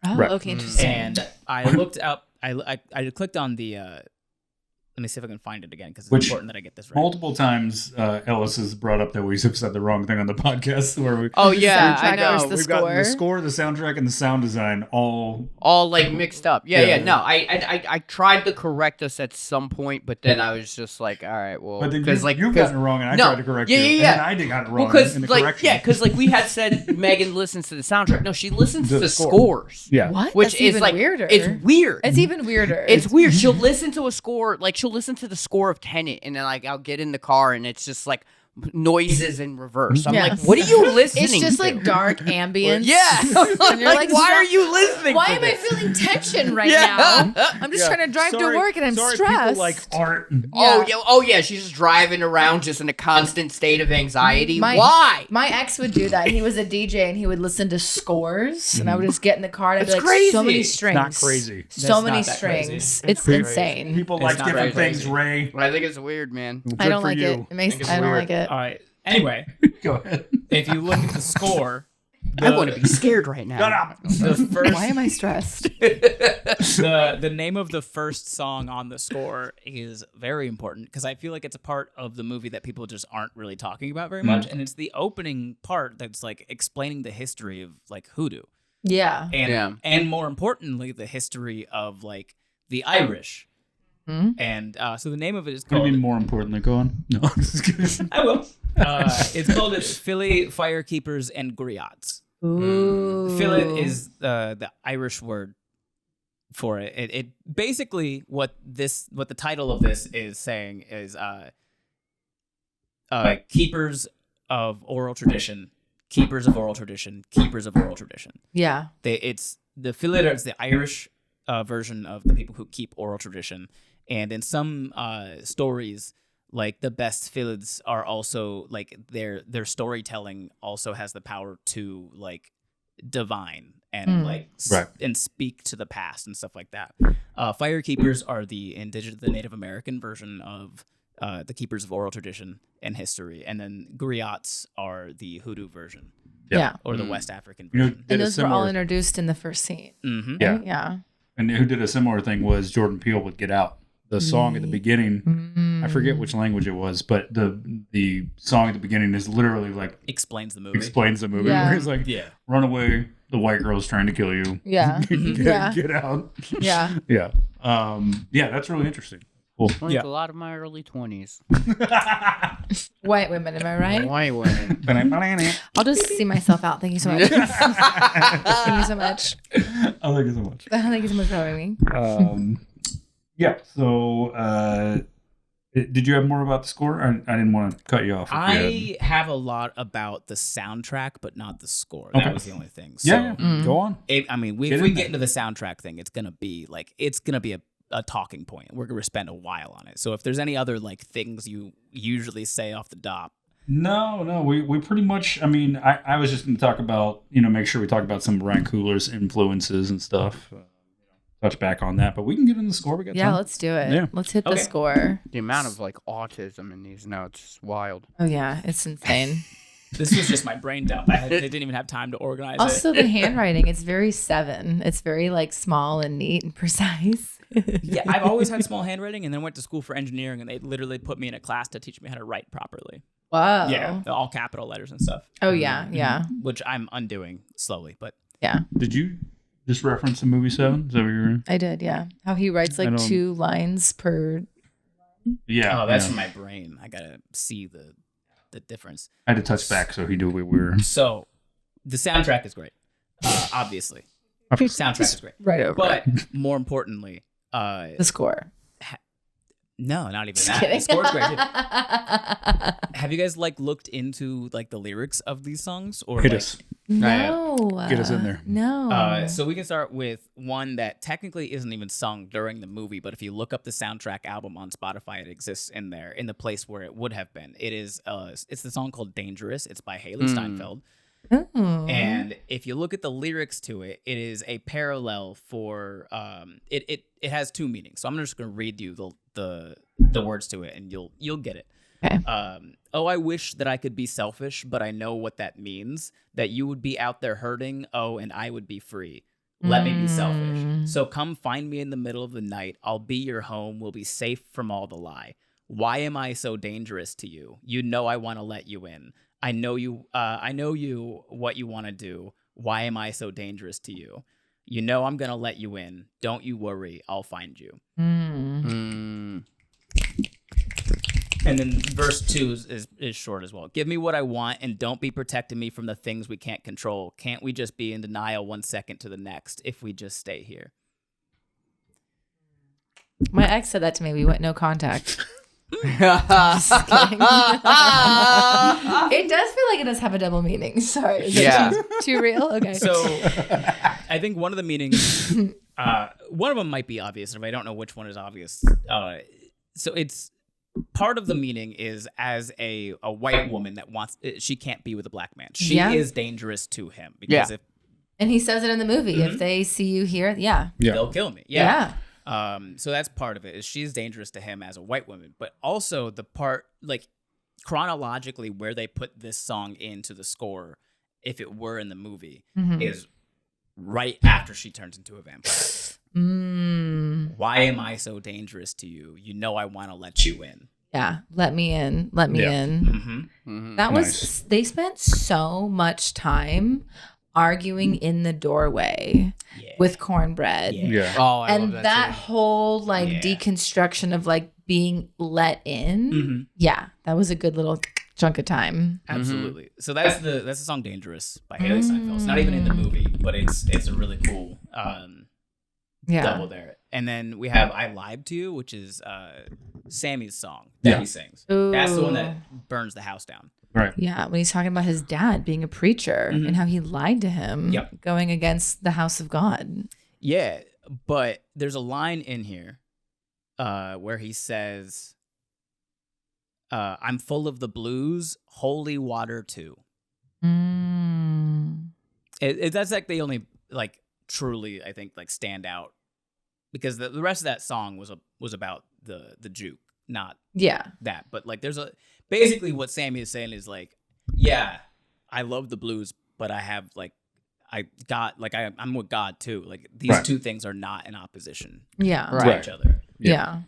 Oh, right. okay, interesting. And I looked up. I clicked on the. Let me see if I can find it again because it's Which important that I get this right. multiple times, Ellis has brought up that we have said the wrong thing on the podcast. Where we Oh yeah, I soundtrack versus know. the we've got the score. score, the soundtrack, and the sound design all. All like mixed up. Yeah, Yeah. yeah. No, I tried to correct us at some point, but then I was just like, all right, well, But then because you've gotten it wrong, and I no, tried to correct yeah, you. yeah, And yeah. then I did got it well, wrong because in the like correction. yeah, because like we had said, Megan listens to the soundtrack. No, she listens The to score. scores. Yeah. What? Which That's is even like weirder. It's weird. It's even weirder. It's weird. She'll listen to a score, like she'll listen to the score of Tenet, and then like I'll get in the car and it's just like noises in reverse. I'm Yeah. like, what are you listening? It's just to? like dark ambience. yeah. And you're like, why are stop- you listening? Why to am I this? feeling tension right Yeah. now? I'm just trying to drive to work and I'm sorry, stressed. People like art. Oh yeah, she's just driving around just in a constant state of anxiety. My- Why? My ex would do that. He was a DJ and he would listen to scores, and I would just get in the car and I'd be It's like, so crazy. many It's strings. Not crazy. So That's many not that crazy. strings. It's It's crazy. insane. People It's like not different very things, crazy. Ray. I think it's weird, man. Good I don't for like you. it. It makes it's I don't weird. like it. All right. Anyway, Go ahead. if you look at the score, I want to be scared right now. Shut up. the first Why am I stressed? the name of the first song on the score is very important because I feel like it's a part of the movie that people just aren't really talking about very much, and it's the opening part that's like explaining the history of like hoodoo, Yeah. and Yeah. and more importantly, the history of like the Irish. Hmm? And so the name of it is What do you called. mean more importantly? Go on. No, I'm just kidding. I will. It's called Philly Firekeepers and Griots. Ooh. Philly is the Irish word for it. It basically what the title of this is saying is keepers of oral tradition, keepers of oral tradition, keepers of oral tradition. Yeah. It's the Fileadar, it's the Irish version of the people who keep oral tradition. And in some stories, like the best Fileads are also like their storytelling also has the power to like divine and and speak to the past and stuff like that. Firekeepers are the Native American version of the keepers of oral tradition and history, and then griots are the hoodoo version, or the West African version. And those were all introduced in the first scene. Mm-hmm. Yeah, yeah. And who did a similar thing was Jordan Peele with Get Out. The song at the beginning, I forget which language it was, but the song at the beginning is literally like explains the movie. Yeah. Where it's like, run away, the white girl's trying to kill you. Yeah. Get out. Yeah. Yeah. That's really interesting. Cool. Like a lot of my early 20s. White women, am I right? White women. I'll just see myself out. Thank you so much. Thank you so much. I like it so much. Thank you so much for having me. Yeah. So, did you have more about the score? I didn't want to cut you off. I have a lot about the soundtrack, but not the score. That was the only thing. So, go on. If we get into the soundtrack thing, it's gonna be a talking point. We're gonna spend a while on it. So if there's any other like things you usually say off the top. No, we pretty much. I mean, I was just going to talk about make sure we talk about some Ryan Coogler's influences and stuff. Touch back on that, but we can get in the score. We got time. Let's do it. Yeah. Let's hit the score. The amount of like autism in these notes is wild. Oh yeah, it's insane. This was just my brain dump. They didn't even have time to organize it. Also, the handwriting, it's very 7. It's very like small and neat and precise. Yeah, I've always had small handwriting, and then went to school for engineering, and they literally put me in a class to teach me how to write properly. Wow. Yeah, all capital letters and stuff. Oh yeah. Which I'm undoing slowly, but yeah. Did you just reference the movie 7? Is that what you were? I did, yeah. How he writes like 2 lines per. Yeah. Oh, that's from my brain. I gotta see the difference. I had to touch back so he knew we were. So, the soundtrack is great. Obviously, soundtrack is great. Right over. But more importantly, the score. No, not even Just that. kidding. The score's great. Have you guys like looked into like the lyrics of these songs or Hit like, us. No. Get us in there. No. So we can start with one that technically isn't even sung during the movie, but if you look up the soundtrack album on Spotify, it exists in there in the place where it would have been. It is it's the song called Dangerous. It's by Haley Steinfeld. And if you look at the lyrics to it, it is a parallel for it has 2 meanings. So I'm just going to read you the words to it, and you'll get it. Okay. Oh, I wish that I could be selfish, but I know what that means. That you would be out there hurting. Oh, and I would be free. Let me be selfish. So come find me in the middle of the night. I'll be your home. We'll be safe from all the lie. Why am I so dangerous to you? You know I want to let you in. I know you. What you want to do. Why am I so dangerous to you? You know I'm gonna let you in. Don't you worry. I'll find you. And then verse 2 is short as well. Give me what I want and don't be protecting me from the things we can't control. Can't we just be in denial 1 second to the next if we just stay here? My ex said that to me. We went no contact. Just kidding. It does feel like it does have a double meaning. Sorry. Is it too real? Okay. So I think one of the meanings, one of them might be obvious. If I don't know which one is obvious. So it's part of the meaning is as a white woman that she can't be with a black man. She is dangerous to him because and he says it in the movie. If they see you here, they'll kill me. Yeah. So that's part of it is she's dangerous to him as a white woman, but also the part like chronologically where they put this song into the score, if it were in the movie, is right after she turns into a vampire. Why am I so dangerous to you? You know I want to let you in. Yeah, let me in. Let me in. That was they spent so much time arguing in the doorway with cornbread. Oh, I and love that too. whole like deconstruction of like being let in. Yeah, that was a good little chunk of time. Absolutely. So that's the song "Dangerous" by Haley Steinfeld. It's not even in the movie, but it's a really cool double there. And then we have I Lied to You, which is Sammy's song that he sings. Ooh. That's the one that burns the house down. Right. Yeah, when he's talking about his dad being a preacher and how he lied to him going against the house of God. Yeah, but there's a line in here where he says, I'm full of the blues, holy water too. That's like the only like truly, I think, like stand out, because the rest of that song was about the juke, not that. But like there's basically what Sammy is saying is like, yeah, I love the blues, but I have like I'm with God too. Like these two things are not in opposition to each other. Yeah.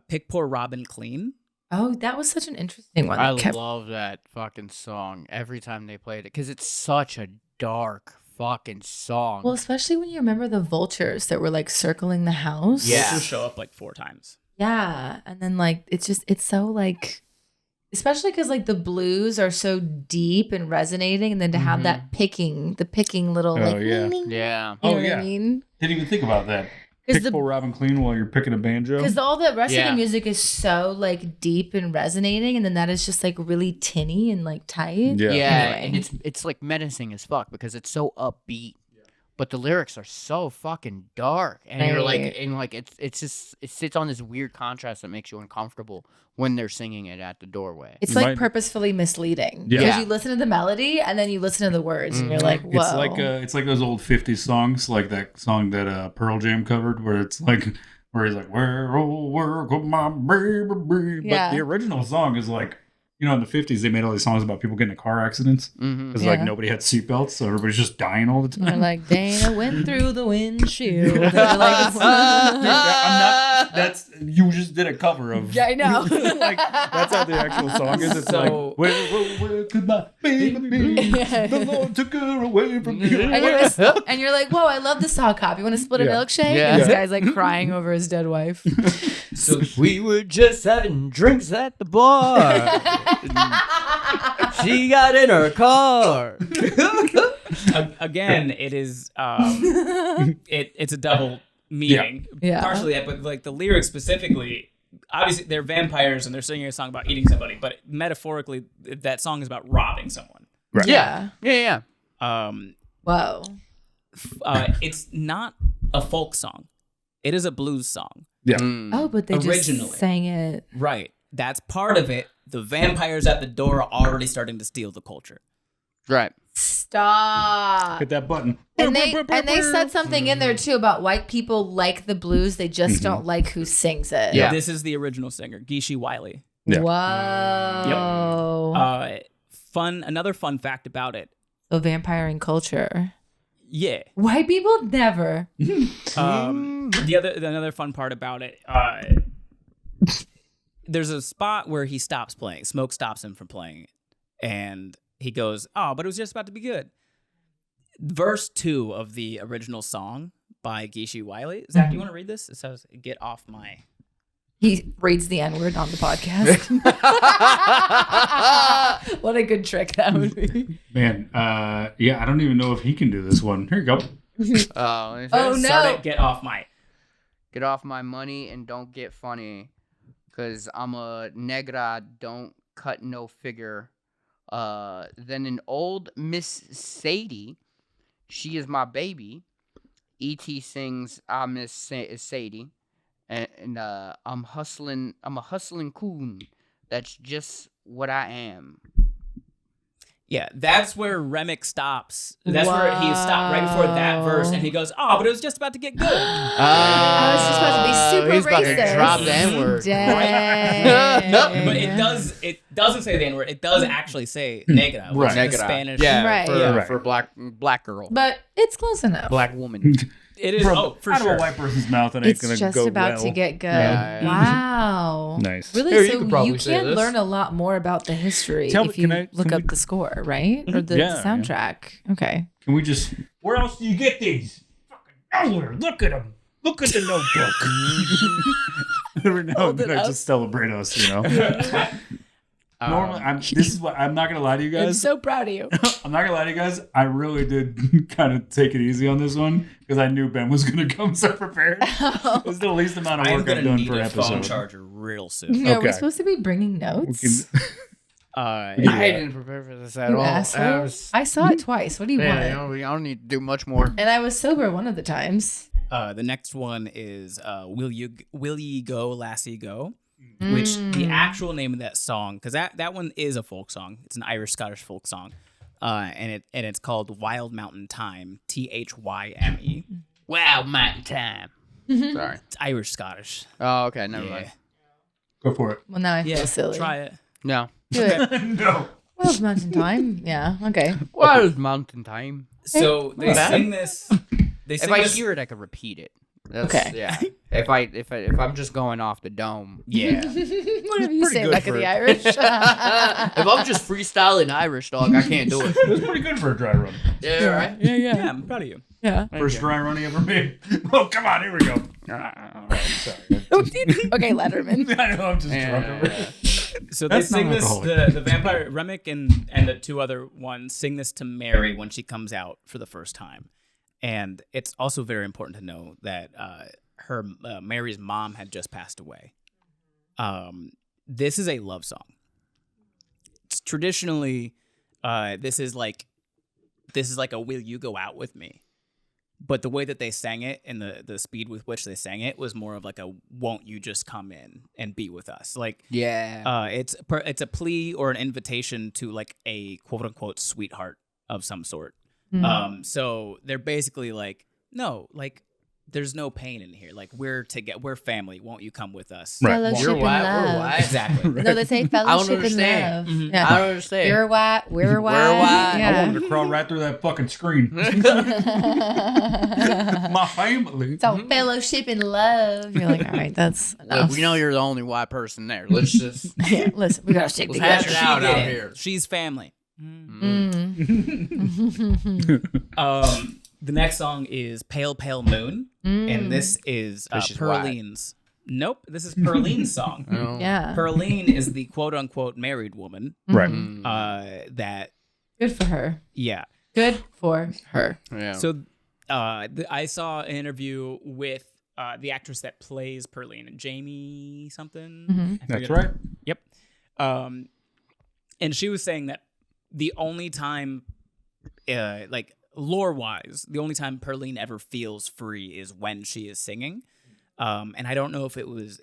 Pick Poor Robin Clean. Oh, that was such an interesting one. I love that fucking song every time they played it because it's such a dark fucking song. Well, especially when you remember the vultures that were like circling the house. Yeah. Vultures show up like 4 times. Yeah. And then like, it's so like, especially because like the blues are so deep and resonating. And then to have that the picking little like, yeah. You know what I mean? Didn't even think about that. Pick Poor Robin Clean while you're picking a banjo. Because all the rest of the music is so like deep and resonating, and then that is just like really tinny and like tight. Yeah, anyway. and it's like menacing as fuck because it's so upbeat, but the lyrics are so fucking dark, and you're like, it sits on this weird contrast that makes you uncomfortable when they're singing it at the doorway. It's like purposefully misleading because you listen to the melody and then you listen to the words and you're like, whoa. It's like those old 50s songs, like that song that Pearl Jam covered, where it's like where he's like, where go my baby. But the original song is like, you know, in the 50s, they made all these songs about people getting in car accidents because like nobody had seatbelts, so everybody's just dying all the time. They're like, Dana went through the windshield. Like, you just did a cover of. Yeah, I know. Like that's how the actual song is. It's like, where could my baby be? The Lord took her away from me. And you're like, whoa, I love the sock hop. You want to split a milkshake? Yeah. And this guy's like crying over his dead wife. So we were just having drinks at the bar. She got in her car. Again, it is it's a double meaning. Yeah. Partially that, but like the lyrics specifically, obviously they're vampires and they're singing a song about eating somebody, but metaphorically that song is about robbing someone. Right. Yeah. Whoa. It's not a folk song. It is a blues song. Yeah. Oh, but they Originally. just sang it. Right. That's part of it. The vampires at the door are already starting to steal the culture. Right. Stop. Hit that button. And they said something in there too about white people like the blues. They just don't like who sings it. Yeah. This is the original singer, Gishi Wiley. Yeah. Whoa. Another fun fact about it. So vampiring culture. Yeah. White people never. Another fun part about it. There's a spot where he stops playing. Smoke stops him from playing, and he goes, "Oh, but it was just about to be good." Verse 2 of the original song by Gishi Wiley. Zach, do you want to read this? It says, "Get off my." He reads the N-word on the podcast. What a good trick that would be. Man, I don't even know if he can do this one. Here you go. Oh no! Start it, get off my money and don't get funny. Cause I'm a negra, don't cut no figure. Then an old Miss Sadie, she is my baby. E.T. sings, I miss Sadie. And I'm a hustling coon. That's just what I am. Yeah, that's where Remick stops. That's where he stopped right before that verse, and he goes, "Oh, but it was just about to get good." I was just about to be super he's racist. About to drop the N-word. Dang. No, but it doesn't say the N-word. It does actually say negra, which is the Spanish. Yeah, for black girl. But it's close enough. Black woman. It is. For out sure. of a white person's mouth, and it's going to go just about to get good. Yeah. Wow. Nice. Really? Here, so you you can learn a lot more about the history Tell me, if you can look we- up the score, right? Or the soundtrack. Okay. Can we just... Where else do you get these? Fucking nowhere. Look at them. Look at the notebook. Every now and then I just celebrate us, you know. Normally, I'm not gonna lie to you I'm guys. so proud of you. I'm not gonna lie to you guys. I really did kind of take it easy on this one because I knew Ben was gonna come so prepared. It was the least amount of I'm work gonna I've done need per a episode. phone charger real soon. Yeah, are we Okay. supposed to be bringing notes? I Yeah. didn't prepare for this at You all. asshole. I saw it twice. What do you want? I don't need to do much more. And I was sober one of the times. The next one is "Will Ye Go, Lassie Go," which the actual name of that song, because that one is a folk song. It's an Irish Scottish folk song, and it's called "Wild Mountain Time." THYME. Wild Mountain Time. Sorry. It's Irish Scottish. Oh, okay. Never mind. Go for it. Well, now I feel silly. Try it. No. Do it. No. Well, it's mountain time. Yeah. Okay. Wild Mountain Time. So they sing this. They If sing I this. hear it, I can repeat it. Okay. Yeah. If I'm just going off the dome. Yeah. Whatever you Pretty say, good like in for the it. Irish. If I'm just freestyling Irish, dog, I can't do it. It was pretty good for a dry run. Yeah. Right. Yeah, I'm proud of you. Yeah. First dry run he ever made. Oh, come on, here we go. Sorry. Okay, Letterman. I know, I'm just drunk over it. So they That's sing this. non-alcoholic. The vampire Remick and the two other ones sing this to Mary when she comes out for the first time, and it's also very important to know that her Mary's mom had just passed away. This is a love song. It's traditionally, this is like a "Will you go out with me?" But the way that they sang it and the speed with which they sang it was more of like a "Won't you just come in and be with us?" Like, Yeah. it's a plea or an invitation to like a quote unquote sweetheart of some sort. So they're basically like, no, like there's no pain in here. Like we're family. Won't you come with us? Right. Fellowship You're and white. love. We're white. Exactly. No, they say fellowship and understand. love. Mhm. Yeah. I don't understand. You're white. We're white. white. I Yeah. wanted to crawl right through that fucking screen. My family. It's all fellowship and love. You're like, all right, that's Look, enough. we know you're the only white person there. Let's just Yeah, listen, we gotta stick let's together. hash it out She did out it. here. She's family. The next song is "Pale Pale Moon," and this is She's white. Perline's. Nope, this is Perline's song. Oh. Yeah. Perline is the quote unquote married woman. Right. That Good for her. yeah. Good for her. Yeah. So I saw an interview with the actress that plays Perline, Jamie something. Mhm. I That's forget her- right. Yep. And she was saying that the only time, like lore wise, the only time Perline ever feels free is when she is singing. And I don't know if it was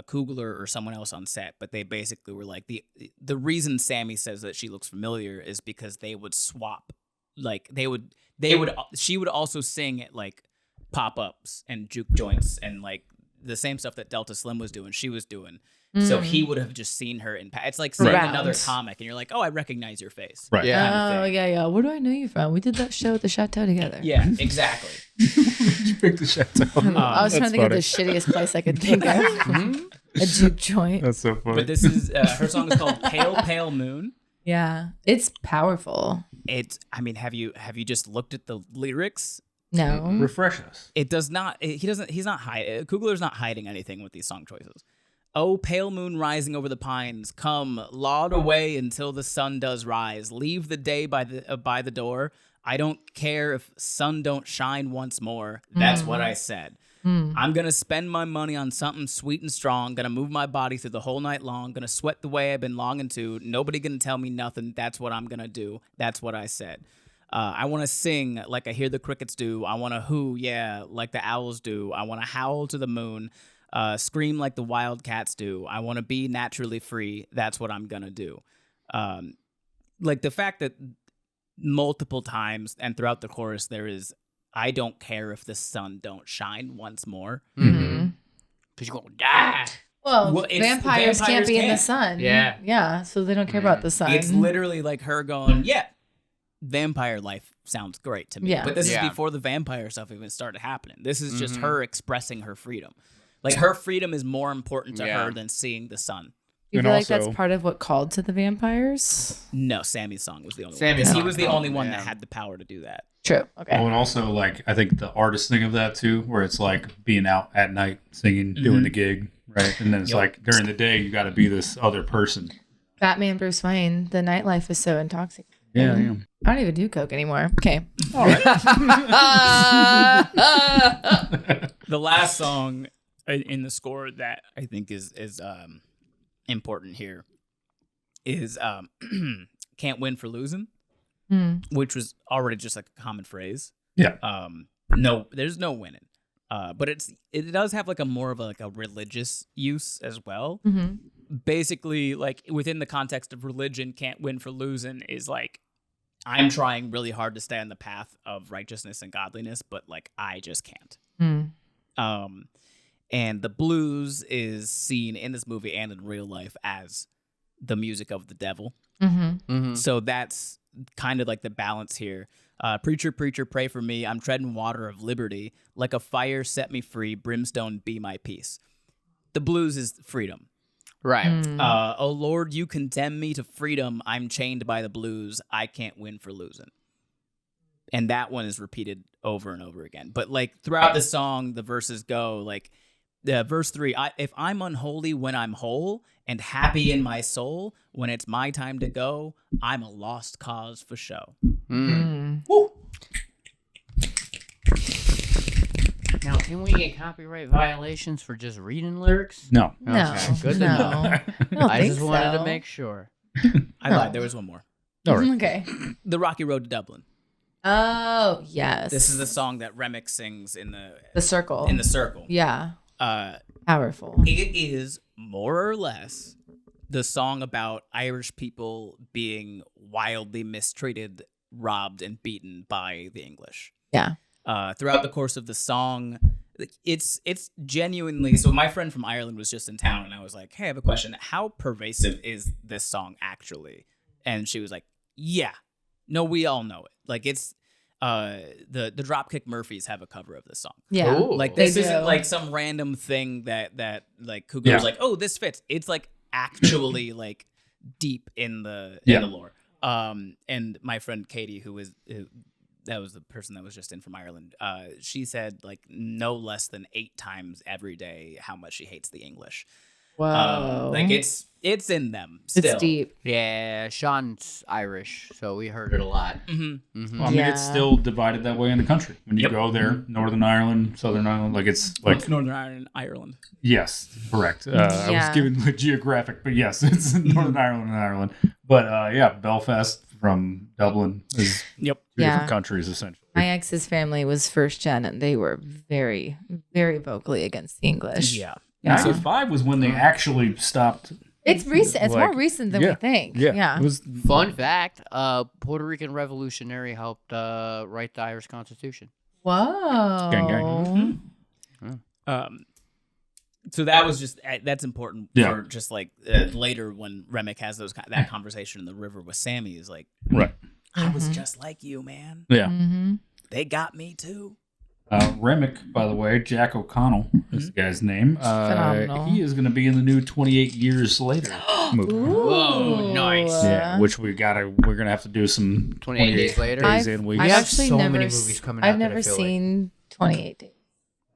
Kugler or someone else on set, but they basically were like the reason Sammy says that she looks familiar is because they would swap, like she would also sing at like pop-ups and juke joints and like the same stuff that Delta Slim was doing, she was doing. So he would have just seen her in. It's like seeing Right. another comic, and you're like, "Oh, I recognize your face." Right. Yeah. kind of Oh, thing. yeah. Where do I know you from? We did that show at the Chateau together. Yeah, exactly. You picked the chateau. I was trying to think of the shittiest place I could think of. A juke joint. That's so funny. But this is her song is called "Pale Pale Moon." Yeah. It's powerful. It's. I mean, have you just looked at the lyrics? No. Refresh us. It does not. He's not hiding. Kugler's not hiding anything with these song choices. Oh, pale moon rising over the pines, come, laud away until the sun does rise. Leave the day by the door. I don't care if sun don't shine once more. That's what I said. I'm gonna spend my money on something sweet and strong. Gonna move my body through the whole night long. Gonna sweat the way I've been longing to. Nobody gonna tell me nothing. That's what I'm gonna do. That's what I said. I want to sing like I hear the crickets do. I want to hoo, yeah, like the owls do. I want to howl to the moon. Scream like the wild cats do. I want to be naturally free. That's what I'm gonna do. Like the fact that multiple times and throughout the chorus there is, I don't care if the sun don't shine once more. Mm-hmm. Because you're going to die. Well, Well, it's- vampires can't vampires be in the can't. sun. Yeah. Yeah. So they don't care about the sun. It's literally like her going, yeah, vampire life sounds great to me. Yeah. But this Yeah. is before the vampire stuff even started happening. This is just her expressing her freedom. Like her freedom is more important to Yeah. her than seeing the sun. You And feel like also- that's part of what called to the vampires? No, Sammy's song was the only Sammy's one. He song was the was only the- one yeah. that had the power to do that. True. Okay. Oh, and also, like, I think the artist thing of that, too, where it's like being out at night, singing, doing the gig, right? And then it's Yep. like during the day, you got to be this other person. Batman Bruce Wayne, the nightlife is so intoxicating. Yeah, yeah. I don't even do coke anymore. Okay. All right. The last song in the score that I think is important here is "Can't Win for Losing," which was already just like a common phrase. Yeah. No, there's no winning. But it does have like a more of a religious use as well. Mm-hmm. Basically, like within the context of religion, can't win for losing is like I'm trying really hard to stay on the path of righteousness and godliness, but like I just can't. And the blues is seen in this movie and in real life as the music of the devil. So that's kind of like the balance here. Preacher, preacher, pray for me. I'm treading water of liberty. Like a fire, set me free. Brimstone, be my peace. The blues is freedom. Right. Oh, Lord, you condemn me to freedom. I'm chained by the blues. I can't win for losing. And that one is repeated over and over again. But like throughout the song, the verses go like verse 3, if I'm unholy when I'm whole and happy in my soul, when it's my time to go, I'm a lost cause for show. Woo. Now, can we get copyright violations for just reading lyrics? No. No. Okay, good to No. know. I I just wanted to make sure. I lied. There was one more. All right. Okay. The Rocky Road to Dublin. Oh, yes. This is the song that Remick sings in The Circle. the circle. Yeah. Uh, Powerful. it is more or less the song about Irish people being wildly mistreated, robbed, and beaten by the English. Yeah. Throughout the course of the song, it's genuinely. So my friend from Ireland was just in town, and I was like, "Hey, I have a question. How pervasive is this song actually?" And she was like, "Yeah, no, we all know it. Like it's the Dropkick Murphys have a cover of this song. Yeah. Ooh. Like They this isn't do. like some random thing that like Cougar was like, oh, this fits. It's like actually like deep in the lore. And my friend Katie, who that was the person that was just in from Ireland, she said like no less than 8 times every day how much she hates the English. Whoa. Like it's in them still. It's deep. Yeah, Sean's Irish, so we heard it a lot. Mm-hmm. Well, I mean, it's still divided that way in the country. When you Yep. go there, Northern Ireland, Southern Ireland, like it's like Northern Ireland. yes, correct. I was given the geographic, but yes, it's Northern Ireland and Ireland. But yeah, Belfast from Dublin is Yep. two Yeah. different countries essentially. My ex's family was first gen, and they were very, very vocally against the English. Yeah. 95 was when they actually stopped. It's recent. It's Like, more recent than yeah, we think. Yeah, it was Fun fact: Puerto Rican revolutionary helped write the Irish Constitution. Whoa. Gang, gang. So that was just that's important Yeah. for just like later when Remick has that conversation in the river with Sammy is like, right. I was just like you, man. Yeah. Mm-hmm. They got me too. Remick, by the way, Jack O'Connell is the guy's name. Phenomenal. He is going to be in the new 28 Years Later movie. Whoa, nice. Yeah, which we're gonna have to do some 28 days later. days in weeks. We I've have actually so never many s- movies coming out. I've that I never feel seen 28 Days.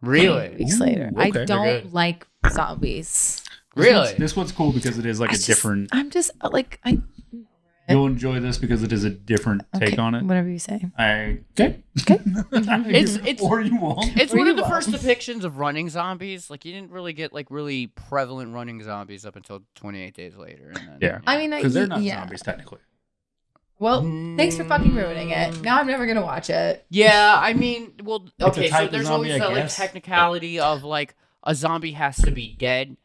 Really? Weeks later. Ooh, I okay. don't Good. like zombies. Really? This one's cool because it is like a different. I'm just like You'll enjoy this because it is a different take okay, on it. Whatever you say. Okay. It's or you won't. It's Or one you of the won't. first depictions of running zombies. Like you didn't really get like really prevalent running zombies up until 28 days later. And then, Yeah. I mean, Because they're not yeah. zombies technically. Well, thanks for fucking ruining it. Now I'm never gonna watch it. Yeah, I mean, well, It's a okay, type so of there's zombie, always I that like guess. technicality of like a zombie has to be dead,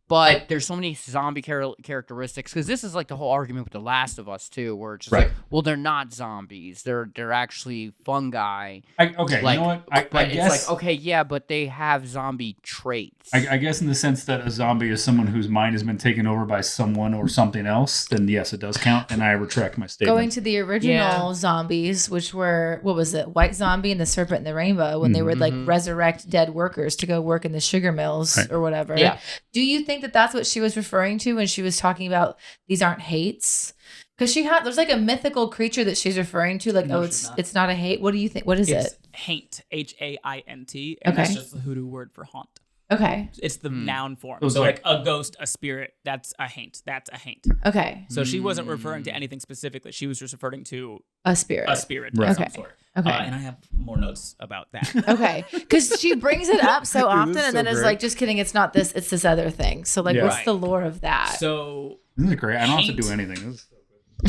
but there's so many zombie characteristics because this is like the whole argument with The Last of Us too, where it's just Right. like, well, they're not zombies, they're actually fungi. Okay, Like, you know what? but I it's guess. like okay, yeah, but they have zombie traits. I guess in the sense that a zombie is someone whose mind has been taken over by someone or something else, then yes, it does count, and I retract my statement. Going to the original Yeah. zombies, which were what was it, White Zombie and the Serpent and the Rainbow, when they would like resurrect dead workers to go work in the sugar mills Right. or whatever. Yeah. Do you think that that's what she was referring to when she was talking about these aren't hates? Because there's like a mythical creature that she's referring to, like No, oh, she's not. it's not a hate. What do you think? What is It's it? haint, HAINT, and that's Okay. just the hoodoo word for haunt. Okay. It's the noun form. So it's So like- like a ghost, a spirit, that's a haint. That's a haint. Okay. So she wasn't referring to anything specifically. She was just referring to A spirit. a spirit Right. of some Okay. sort. Okay. And I have more notes about that. Okay, because she brings it up so often, this is and then so is great. like, just kidding, it's not this, it's this other thing. So like, Yeah. what's Right. the lore of that? So This is great. I don't have to Haint. do anything. This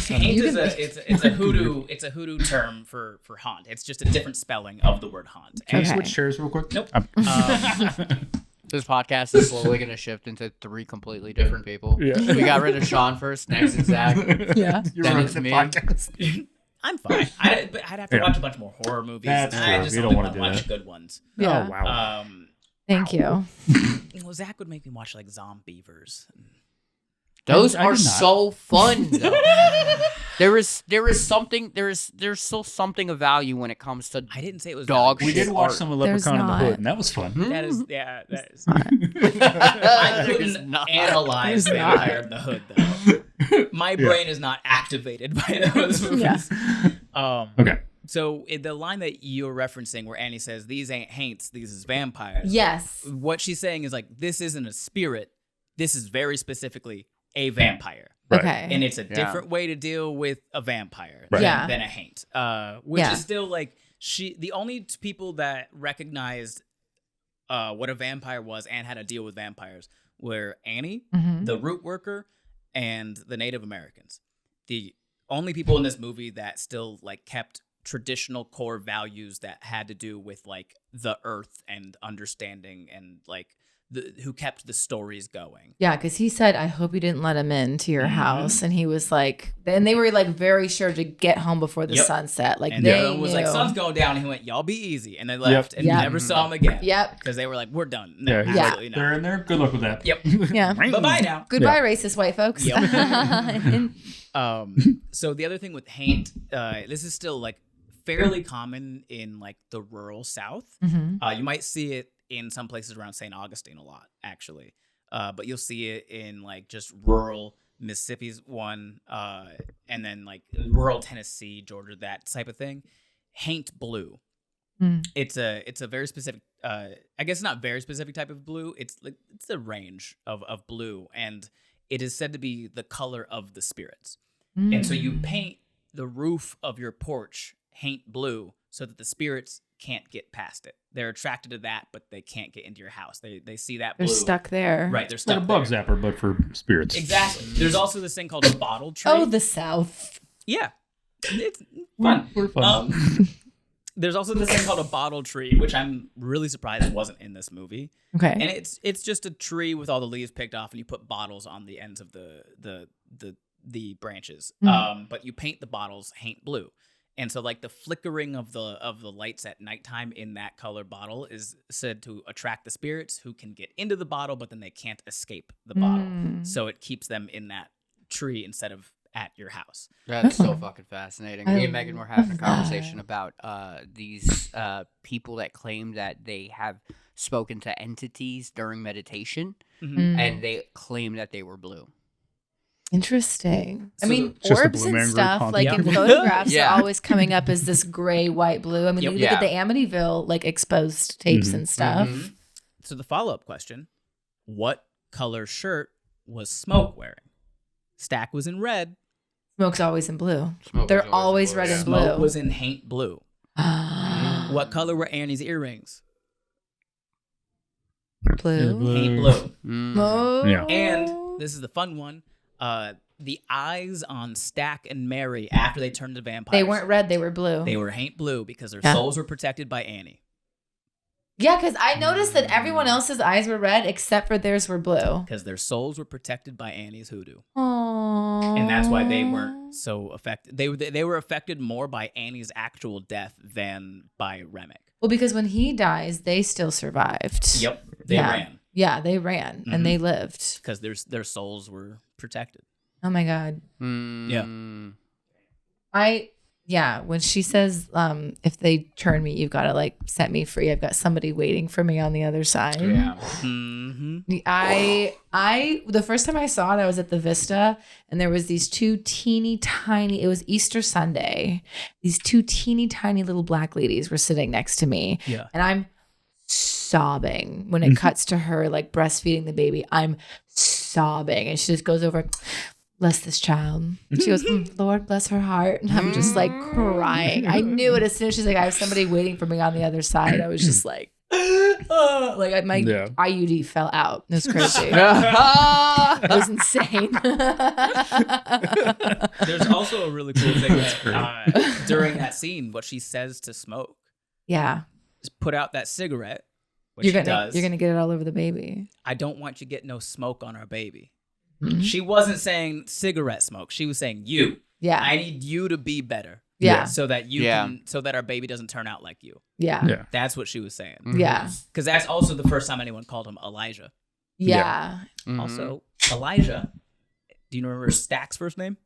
is haint You is can- it's a hoodoo term for haunt. It's just a different spelling of the word haunt. Can you Okay. switch chairs real quick? Nope. This podcast is slowly going to shift into 3 completely different people. Yeah. We got rid of Sean first. Next is Zach. Yeah. You're Then running it's the me. podcast. I'm fine. But I'd have to Yeah. watch a bunch more horror movies. That's I true. just You only don't want wanna to do watch that. good ones. Yeah. Oh, wow. Thank you. Well, Zach would make me watch like Zombievers. Those I are did not. so fun, though. There's still something of value when it comes to I didn't say it was Dog We Zombievers. did watch art. some of There's Leprechaun in the not. Hood, and that was fun. That is, yeah, that is. I I couldn't not. analyze There's not. Vampire in the Hood though. My brain is not activated by those movies. Okay. So the line that you're referencing, where Annie says, "These ain't haints, these is vampires." Yes. What she's saying is like, this isn't a spirit. This is very specifically a vampire. Right. Okay. And it's a different way to deal with a vampire Right. Yeah. than a haint. Which Yeah. is still like the only people that recognized what a vampire was and how to deal with vampires were Annie, Mhm. the root worker, and the Native Americans. The only people in this movie that still like kept traditional core values that had to do with like the earth and understanding and like who kept the stories going. Yeah, because he said, I hope you didn't let him into your Mhm. house. And he was like, and they were like very sure to get home before the Yep. sunset. Like And they everyone was like, knew. sun's going down. And he went, y'all be easy. And they left and Yep. never saw him again. Yep. Because they were like, we're done. No, Yeah, he's absolutely like, they're not. in there. Good luck with that. Yep. Yeah. Bye-bye now. Goodbye, racist white folks. Yep. And- So the other thing with haint, this is still like fairly common in like the rural South. Mhm. You might see it in some places around St. Augustine a lot, actually. But you'll see it in like just rural Mississippi's one, and then like rural Tennessee, Georgia, that type of thing. Haint blue. Mm. It's a very specific. I guess not very specific type of blue. It's like it's a range of blue, and it is said to be the color of the spirits. And so you Mm. paint the roof of your porch haint blue so that the spirits can't get past it. They're attracted to that, but they can't get into your house. They see that blue. They're stuck there. Right, they're Like stuck a bug there. zapper, but for spirits. Exactly. There's also this thing called a bottle tree. Oh, the South. Yeah. It's fun. We're fun. There's also this thing called a bottle tree, which I'm really surprised wasn't in this movie. Okay. And it's just a tree with all the leaves picked off, and you put bottles on the ends of the branches. But you paint the bottles haint blue. And so like the flickering of the lights at nighttime in that color bottle is said to attract the spirits who can get into the bottle, but then they can't escape the bottle. Mm. So it keeps them in that tree instead of at your house. That's so fucking fascinating. I Me and Megan were having a love conversation that. about these people that claim that they have spoken to entities during meditation, Mm. and they claim that they were blue. Interesting. I So mean, it's just a orbs blue man and group stuff, haunting like in people. photographs, Yeah. are always coming up as this gray, white, blue. I mean, Yep. you look at the Yeah. Amityville like exposed tapes and stuff. Mhm. So the follow-up question, what color shirt was Smoke wearing? Stack was in red. Smoke's always in blue. Smoke They're was always red yeah. and Smoke blue. was in haint blue. What color were Annie's earrings? Blue. Blue. Haint blue. Mm. Oh. Yeah. And this is the fun one. The eyes on Stack and Mary after they turned to vampires. They weren't red, they were blue. They were haint blue because their Yeah. souls were protected by Annie. Yeah, because I noticed that everyone else's eyes were red except for theirs were blue. Because their souls were protected by Annie's hoodoo. Aww. And that's why they weren't so affected. They were affected more by Annie's actual death than by Remick. Well, because when he dies, they still survived. Yep. They Yeah. ran Yeah, they ran Mhm. and they lived. because their souls were protected. Oh my God. Mm. When she says, if they turn me, you've got to like set me free. I've got somebody waiting for me on the other side. Yeah. Mm-hmm. The first time I saw it, I was at the Vista and there was these two teeny tiny, it was Easter Sunday. These two teeny tiny little black ladies were sitting next to me. Yeah. And I'm so sobbing when it cuts to her like breastfeeding the baby. I'm sobbing, and she just goes over, bless this child. She goes, Lord, bless her heart. And I'm just like crying. I knew it as soon as she's like, I have somebody waiting for me on the other side. I was just like, my IUD fell out. It was crazy. It was insane. There's also a really cool thing that, during that scene, what she says to Smoke. Yeah. Is put out that cigarette. You're gonna get it all over the baby. I don't want you to get no smoke on our baby. Mm-hmm. She wasn't saying cigarette smoke. She was saying you. Yeah. I need you to be better. Yeah. So that you can, so that our baby doesn't turn out like you. Yeah. That's what she was saying. Mm-hmm. Yeah. Because that's also the first time anyone called him Elijah. Yeah. Mm-hmm. Also, Elijah. Do you remember Stack's first name?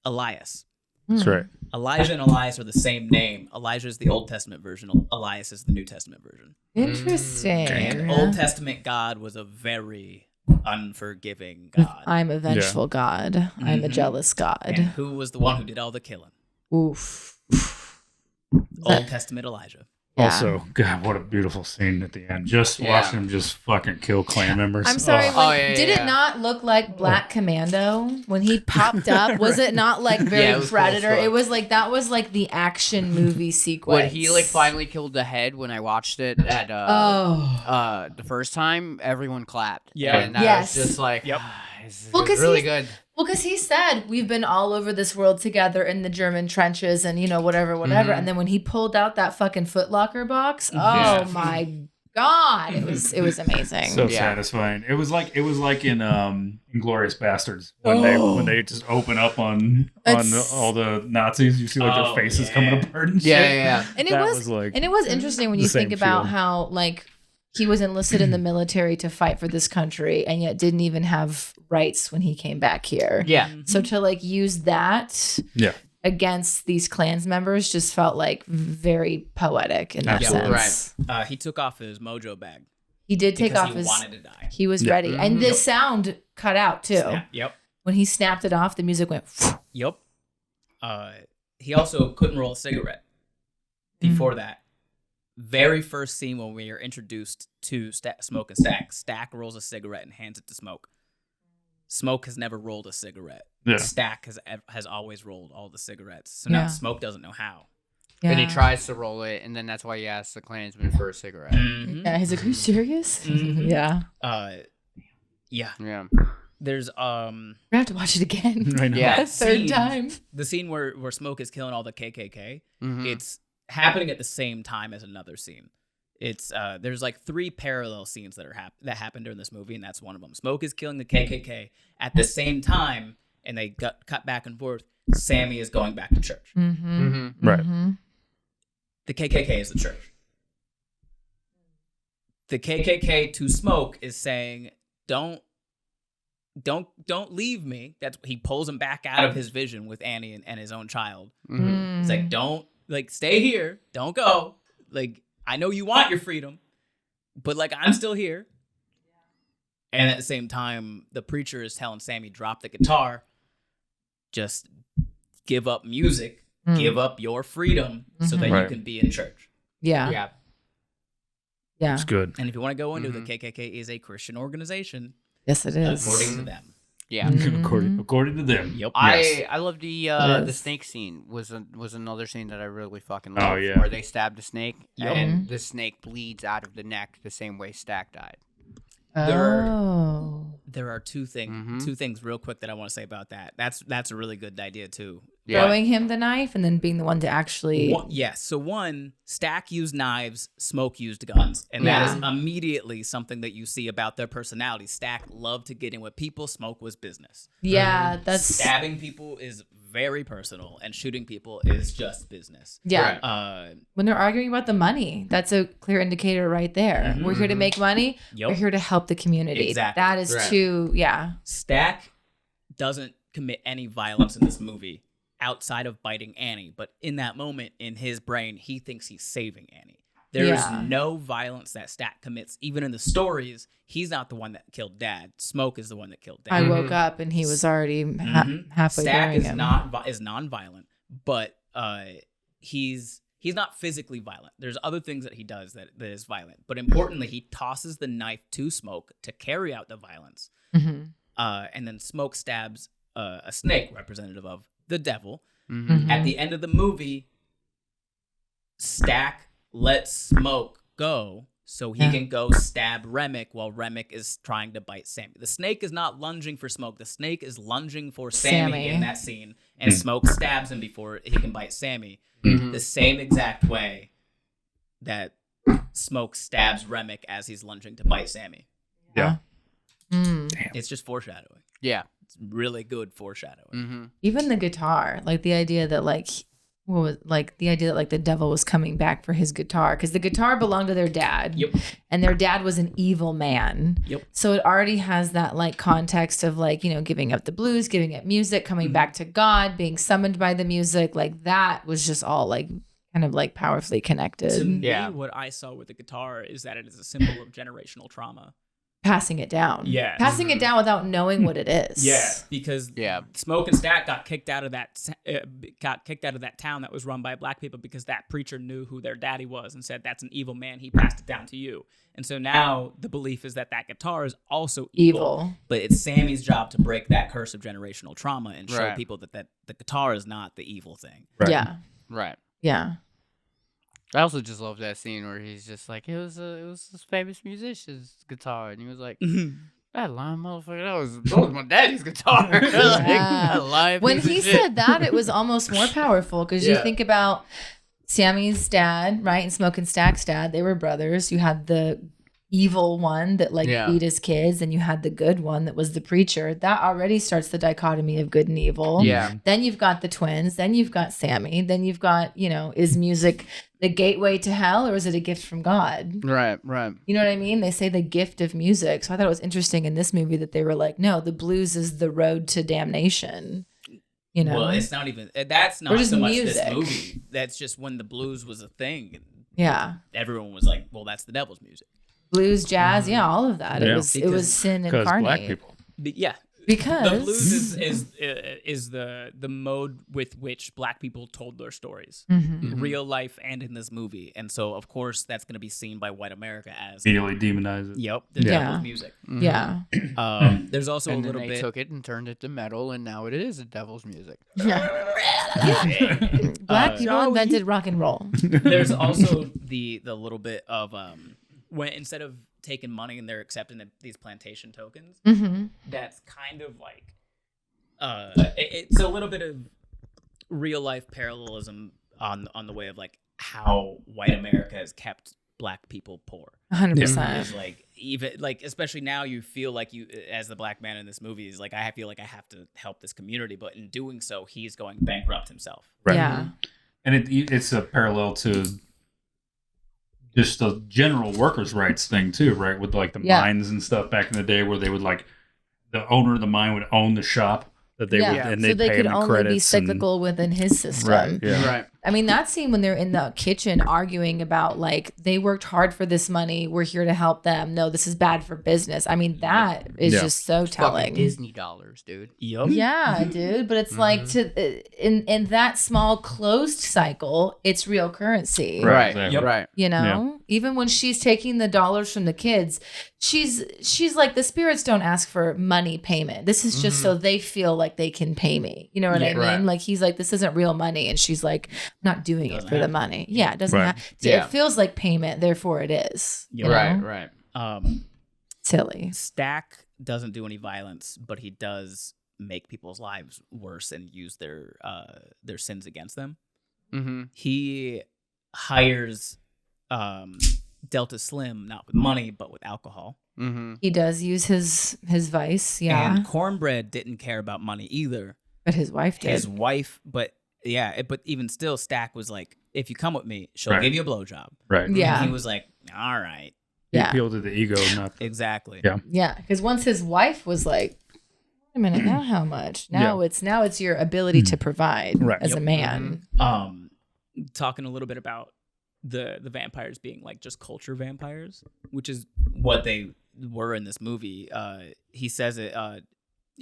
Elias. That's right. Elijah and Elias are the same name. Elijah is the Old Testament version. Elias is the New Testament version. Interesting. And Old Testament God was a very unforgiving God. I'm a vengeful God. I'm a jealous God. And who was the one who did all the killing? Oof. Old Testament Elijah. Yeah. Also, God, what a beautiful scene at the end. Just watching him just fucking kill clan members. I'm sorry. Did it not look like Black Commando when he popped up? Was it not like very Predator? Cool, it was like that was like the action movie sequence. When he like finally killed the head when I watched it at the first time, everyone clapped. Yeah. And I was just like, it's really good. Well, because he said, we've been all over this world together in the German trenches and, whatever. Mm-hmm. And then when he pulled out that fucking Foot Locker box, oh my God, it was amazing. So satisfying. It was like in Inglourious Bastards when they just open up on all the Nazis. You see like their faces coming apart and shit. Yeah. And it was interesting when you think about how like he was enlisted in the military to fight for this country and yet didn't even have rights when he came back here. Yeah. So to like use that against these Klans members just felt like very poetic in that sense. Right. He took off his mojo bag. He did take off his. He wanted to die. He was ready, Mm-hmm. and the sound cut out too. Yep. When he snapped it off, the music went. Yep. He also couldn't roll a cigarette. Before that, very first scene when we are introduced to Smoke and Stack, Stack rolls a cigarette and hands it to Smoke. Smoke has never rolled a cigarette. Yeah. Stack has always rolled all the cigarettes. So now Smoke doesn't know how. Yeah. And he tries to roll it, and then that's why he asks the Klansman for a cigarette. Mm-hmm. Yeah, he's like, "Are you serious?" Mm-hmm. Yeah. Yeah. There's we have to watch it again. I know. Yeah, third time. The scene where Smoke is killing all the KKK. Mm-hmm. It's happening at the same time as another scene. It's there's like 3 parallel scenes that happen during this movie, and that's one of them. Smoke is killing the KKK at the same time, and they cut back and forth. Sammy is going back to church. Mm-hmm. Mm-hmm. Right. Mm-hmm. The KKK is the church. The KKK to Smoke is saying, "Don't leave me." He pulls him back out of his vision with Annie and his own child. Mm-hmm. It's like, don't stay here, don't go. Like, I know you want your freedom, but like I'm still here. And at the same time, the preacher is telling Sammy, drop the guitar, just give up music, give up your freedom so that you can be in church. Yeah. It's good. And if you want to go into the KKK is a Christian organization. Yes, it is. According to them. Yeah. According to them. Yep. I love the snake scene was another scene that I really fucking loved. Where they stabbed the snake and the snake bleeds out of the neck the same way Stack died. There are 2 things real quick that I want to say about that. That's a really good idea too. Throwing him the knife and then being the one to actually So one, Stack used knives, Smoke used guns. And that is immediately something that you see about their personality. Stack loved to get in with people, Smoke was business. Yeah, that's stabbing people is very personal and shooting people is just business. Yeah. Right. When they're arguing about the money, that's a clear indicator right there. Mm-hmm. We're here to make money. Yep. We're here to help the community. Exactly. That is too, Stack doesn't commit any violence in this movie outside of biting Annie, but in that moment in his brain, he thinks he's saving Annie. There is no violence that Stack commits. Even in the stories, he's not the one that killed Dad. Smoke is the one that killed Dad. I woke up and he was already halfway Stack burying is him. Is non-violent, but he's he's not physically violent. There's other things that he does that is violent. But importantly, he tosses the knife to Smoke to carry out the violence. Mm-hmm. And then Smoke stabs a snake, representative of the devil. Mm-hmm. At the end of the movie, Stack lets Smoke go so he can go stab Remick while Remick is trying to bite Sammy. The snake is not lunging for Smoke. The snake is lunging for Sammy in that scene. And Smoke stabs him before he can bite Sammy. Mm-hmm. The same exact way that Smoke stabs Remick as he's lunging to bite Sammy. Yeah. It's just foreshadowing. Yeah. It's really good foreshadowing. Mm-hmm. Even the guitar, like the idea that the devil was coming back for his guitar, because the guitar belonged to their dad. Yep. And their dad was an evil man. Yep. So it already has that like context of like, you know, giving up the blues, giving up music, coming back to God, being summoned by the music. Like that was just all like kind of like powerfully connected. To me, Yeah. what I saw with the guitar is that it is a symbol of generational trauma. Passing it down. Yes. Passing it down without knowing what it is. Yeah, because Smoke and Stack got kicked out of that town that was run by black people because that preacher knew who their daddy was and said that's an evil man. He passed it down to you, and so now the belief is that guitar is also evil. But it's Sammy's job to break that curse of generational trauma and show people that the guitar is not the evil thing. Right. Yeah. Right. Yeah. I also just love that scene where he's just like, it was this famous musician's guitar, and he was like, that lying motherfucker, that was my daddy's guitar. Like, that lying When piece of he shit. said that, it was almost more powerful because you think about Sammy's dad, right, and Smoke and Stack's dad. They were brothers. You had the evil one that like beat his kids, and you had the good one that was the preacher. That already starts the dichotomy of good and evil. Yeah. Then you've got the twins. Then you've got Sammy. Then you've got, you know, is music the gateway to hell, or is it a gift from God? Right. You know what I mean? They say the gift of music. So I thought it was interesting in this movie that they were like, no, the blues is the road to damnation. You know? Well, it's not even, that's not just so much music. this movie. That's just when the blues was a thing. Yeah. Everyone was like, well, that's the devil's music. Blues, jazz, all of that. Yeah. It was sin incarnate. Black people. Yeah. Because The blues is the mode with which black people told their stories, real life and in this movie, and so of course that's going to be seen by white America as Immediately demonize it. the devil's music. Yeah. There's also And a then little they bit. took it and turned it to metal, and now it is the devil's music. Black people invented rock and roll. There's also the little bit of when instead of taking money and they're accepting these plantation tokens, that's kind of like it's a little bit of real life parallelism on the way of like how white America has kept black people poor. 100%. Is like even like especially now you feel like you as the black man in this movie is like I feel like I have to help this community, but in doing so he's going bankrupt himself. Right. Yeah. And it's a parallel to just the general workers' rights thing too, right? With like the mines and stuff back in the day, where they would like the owner of the mine would own the shop that they would, and so they'd they pay could him in only be credits cyclical within his system. Right. Yeah. Right. I mean, that scene when they're in the kitchen arguing about like they worked hard for this money, we're here to help them. No, this is bad for business. I mean, that is just so telling. Fucking Disney dollars, dude. Yup. Yeah, dude. But it's like in that small closed cycle, it's real currency. Right. Right. Exactly. Right. You know, even when she's taking the dollars from the kids, she's like, the spirits don't ask for money payment. This is just so they feel like they can pay me. You know what I mean? right. Like he's like, this isn't real money, and she's like, I'm not doing it for the money. Yeah, it doesn't Right. have. Yeah. It feels like payment, therefore it is. You Right. know? Right. Silly. Stack doesn't do any violence, but he does make people's lives worse and use their sins against them. Mm-hmm. He hires Delta Slim not with money but with alcohol. Mm-hmm. He does use his vice, yeah, And Cornbread didn't care about money either. but his wife did. His wife, but even still, Stack was like, if you come with me, she'll Right. give you a blowjob. Right. Yeah. And he was like, all right. He Yeah. appealed to the ego, not the, Exactly. Yeah. Yeah, because once his wife was like, "Wait a minute, now how much? Now it's your ability to provide Right. as Yep. a man." Talking a little bit about the vampires being like just culture vampires, which is what they were in this movie. He says it.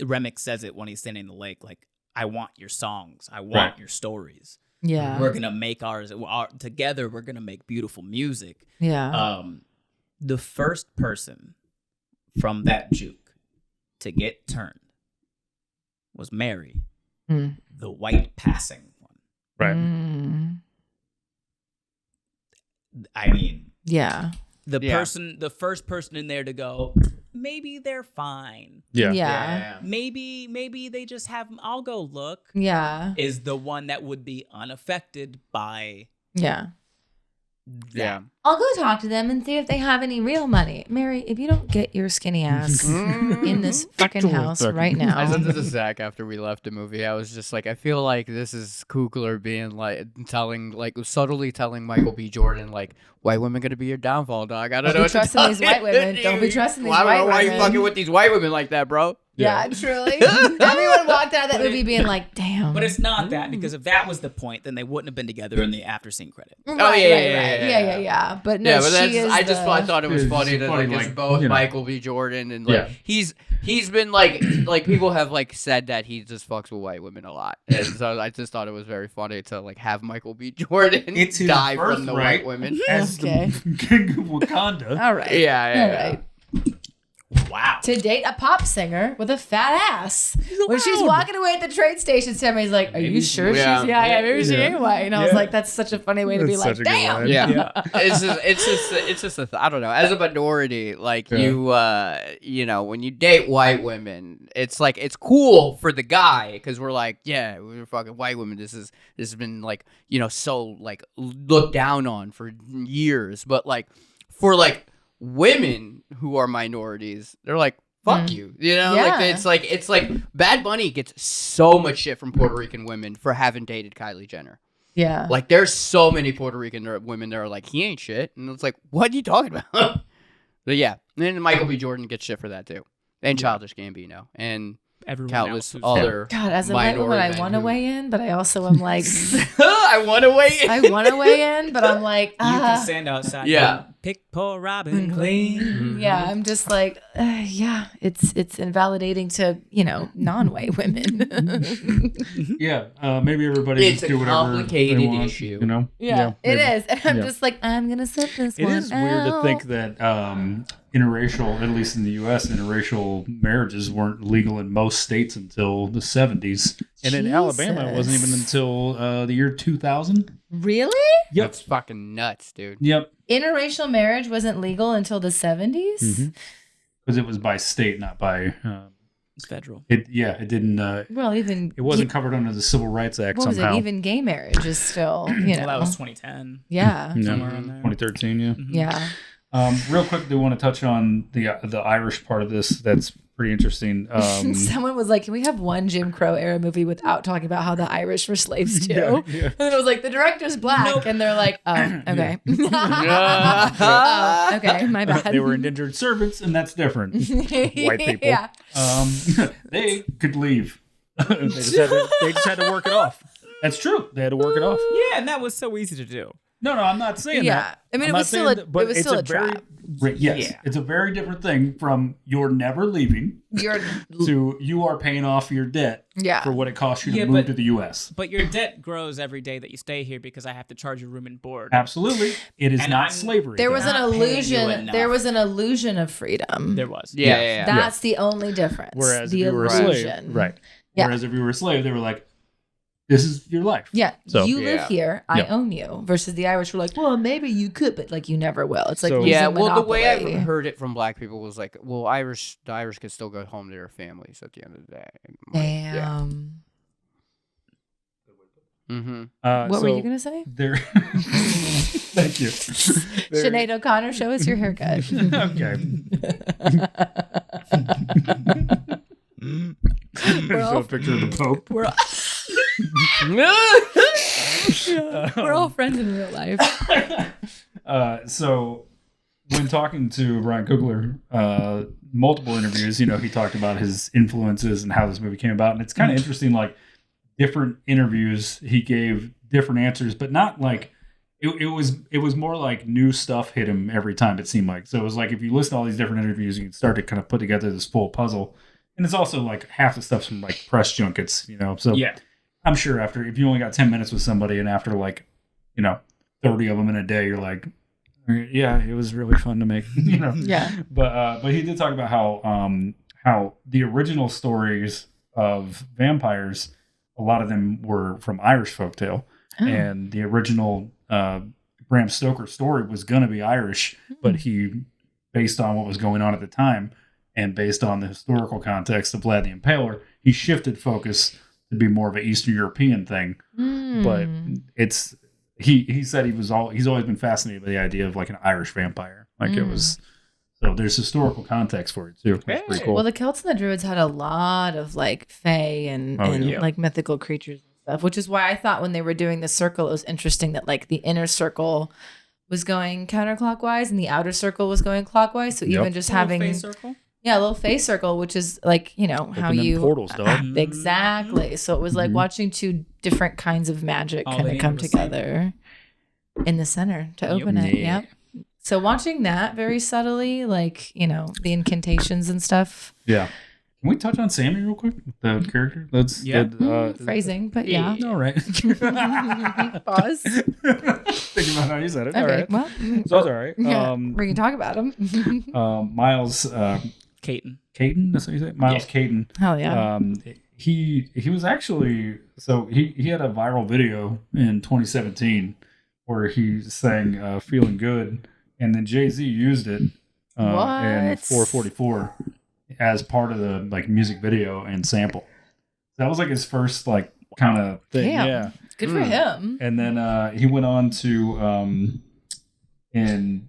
Remick says it when he's standing in the lake, like, "I want your songs. I want Right. your stories." Yeah. We're gonna make ours together. We're gonna make beautiful music. Yeah. The first person from that juke to get turned was Mary, the white passing one. Right. I mean, Yeah. The first person in there to go, maybe they're fine. Yeah. Maybe they just have, I'll go look. Yeah. Is the one that would be unaffected by Yeah. that. I'll go talk to them and see if they have any real money. Mary, if you don't get your skinny ass in this fucking house right now. I said to Zach after we left the movie, I was just like, I feel like this is Kugler being like subtly telling Michael B. Jordan, like, white women gonna be your downfall, dog. I don't know. Don't be trusting these white women. Don't be trusting these white women. Why are you fucking with these white women like that, bro? Yeah, truly. Everyone walked out of that movie being like, damn. But it's not that, because if that was the point, then they wouldn't have been together in the after scene credit. Right. But no, but she is I thought it was funny that funny, it's like, both you know. Michael B. Jordan and like he's been like people have like said that he just fucks with white women a lot, and so I just thought it was very funny to like have Michael B. Jordan die from the white women. As Okay. the king of Wakanda. All right. Yeah. All right. Wow. To date a pop singer with a fat ass. When she's walking away at the train station, somebody's like, are you sure she's maybe she ain't white. And I was like, that's such a funny way to be like, damn. Yeah. It's just I don't know. As a minority, like you know, when you date white women, it's like it's cool for the guy because we're like, yeah, we're fucking white women. This has been like, you know, so like looked down on for years. But like for like women who are minorities, they're like, fuck you, you know. Yeah. Like it's like Bad Bunny gets so much shit from Puerto Rican women for having dated Kylie Jenner. Yeah. Like there's so many Puerto Rican women that are like, he ain't shit, and it's like, what are you talking about? But yeah, and then Michael B. Jordan gets shit for that too, and Childish Gambino, and Everyone countless else other. God, as a white woman, I want to weigh in, but I also am like, I want to weigh in. I want to weigh in, but I'm like, You can stand outside. Yeah. And pick poor Robin clean. yeah, I'm just like, yeah, it's invalidating to, you know, non-white women. Yeah, maybe everybody It's just a do whatever complicated they want, issue. You know? Yeah, it maybe. is. And I'm Yeah. just like, I'm going to sit this It one is weird to out. think that interracial, at least in the U.S., interracial marriages weren't legal in most states until the 70s. And in Alabama, it wasn't even until the year 2000. Really? Yep. That's fucking nuts, dude. Yep. Interracial marriage wasn't legal until the 70s? Because it was by state, not by... It's federal. it didn't... Well, even... it wasn't covered under the Civil Rights Act What was somehow. it? Even gay marriage is still, you know. Well, that was 2010. Yeah. Yeah. Somewhere around there. 2013, yeah. Yeah. Real quick, do want to touch on the Irish part of this. That's pretty interesting. Someone was like, can we have one Jim Crow era movie without talking about how the Irish were slaves too? Yeah. And then it was like, the director's black. Nope. And they're like, oh, okay. Oh, okay, my bad. They were indentured servants, and that's different. White people. Yeah. They could leave. they just had to work it off. That's true. They had to work it off. Yeah, and that was so easy to do. No, I'm not saying Yeah. that. I mean, I'm it not was still saying a- that, but it was it's still a very, trap. Yes, Yeah. it's a very different thing from you're never leaving You're, to you are paying off your debt yeah. for what it costs you to Yeah, move but- to the U.S. But your debt grows every day that you stay here because I have to charge you room and board. Absolutely, it is And not I'm- slavery. There was though. an Not paying you illusion. enough. There was an illusion of freedom. There was. Yeah. That's the only difference. Whereas the if you were a illusion. slave, right? Yeah. Whereas if you were a slave, they were like, "This is your life." Yeah, So- you live Yeah. here, I Yeah. own you. Versus the Irish were like, well, maybe you could, but like you never will. It's like So- Yeah, losing well, the way monopoly. I've heard it from black people was like, well, the Irish can still go home to their families at the end of the day. Damn. Yeah. Mm-hmm. What were you gonna say? There. Thank you. There- Sinead O'Connor, show us your haircut. Okay. Show a all- picture of the Pope. We're all friends in real life. So when talking to Ryan Coogler, multiple interviews, he talked about his influences and how this movie came about. And it's kind of interesting, like different interviews, he gave different answers, but not like it was more like new stuff hit him every time, it seemed like. So it was like, if you listen to all these different interviews, you can start to kind of put together this full puzzle. And it's also like half the stuff's from like press junkets, so Yeah. I'm sure after, if you only got 10 minutes with somebody and after like, 30 of them in a day, you're like, yeah, it was really fun to make, Yeah. But he did talk about how the original stories of vampires, a lot of them were from Irish folktale, and the original Bram Stoker story was going to be Irish, but he, based on what was going on at the time and based on the historical context of Vlad the Impaler, he shifted focus to be more of an Eastern European thing. But it's he said he's always been fascinated by the idea of like an Irish vampire. Like it was, so there's historical context for it too. It's pretty cool. Well, the Celts and the Druids had a lot of like fae and like mythical creatures and stuff, which is why I thought when they were doing the circle, it was interesting that like the inner circle was going counterclockwise and the outer circle was going clockwise. So even just having face circle. Yeah, a little face circle, which is like, how you portals, dog. Exactly. So it was like watching two different kinds of magic kind of come together in the center to open it. Yep. So watching that very subtly, like, the incantations and stuff. Yeah. Can we touch on Sammy real quick? The character? That's phrasing, but yeah. All right. Pause. Thinking about how you said it. Okay, All right. well. So that's all right. Yeah, we can talk about him. Miles Caton. Caton, that's what you say? Miles Caton. Hell yeah. He was actually, so he had a viral video in 2017 where he sang Feeling Good, and then Jay-Z used it in 444 as part of the like music video and sample. That was like his first like kind of thing. Damn. Yeah. Good for him. And then he went on to in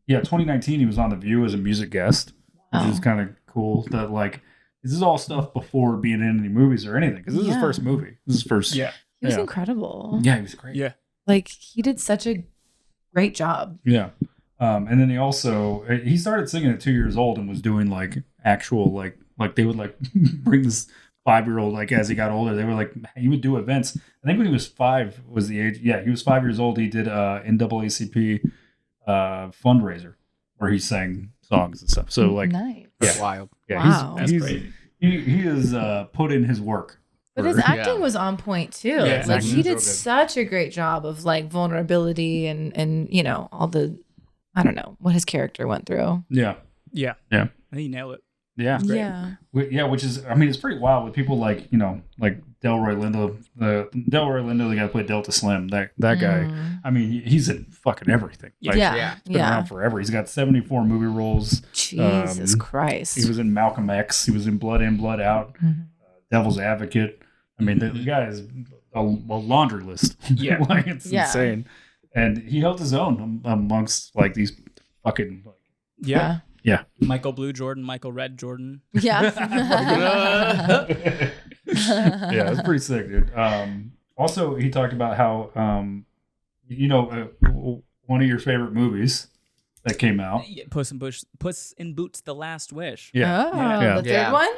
2019 he was on The View as a music guest, which is kind of cool. That like this is all stuff before being in any movies or anything, because this is his first movie. This is his first. Yeah, he was incredible. Yeah, he was great. Yeah, like he did such a great job. Yeah. And then he started singing at 2 years old and was doing like actual like they would like bring this 5-year-old like as he got older. They were like he would do events. I think when he was 5 was the age. Yeah, he was 5 years old. He did NAACP fundraiser where he sang songs and stuff. So like nice. That's wild. Yeah, wow. He's crazy. He has put in his work. But his acting was on point too. Yeah, like he did good. such a great job of like vulnerability and all the, I don't know what his character went through. Yeah. Yeah. Yeah. I think you nailed it. Yeah. Yeah. Yeah, which is, I mean, it's pretty wild with people like, like Delroy Lindo, the guy who played Delta Slim, that guy. I mean, he's in fucking everything. Like, Yeah. He's been around forever. He's got 74 movie roles. Jesus Christ. He was in Malcolm X. He was in Blood In, Blood Out, Devil's Advocate. I mean, the guy is a laundry list. Yeah. Like, it's insane. And he held his own amongst like these fucking like, Yeah. Yeah. Michael Blue Jordan, Michael Red Jordan. Yeah. Yeah, it's pretty sick, dude. Also, he talked about how, one of your favorite movies that came out. Yeah, Puss in Boots: The Last Wish. Yeah. Oh, the third one?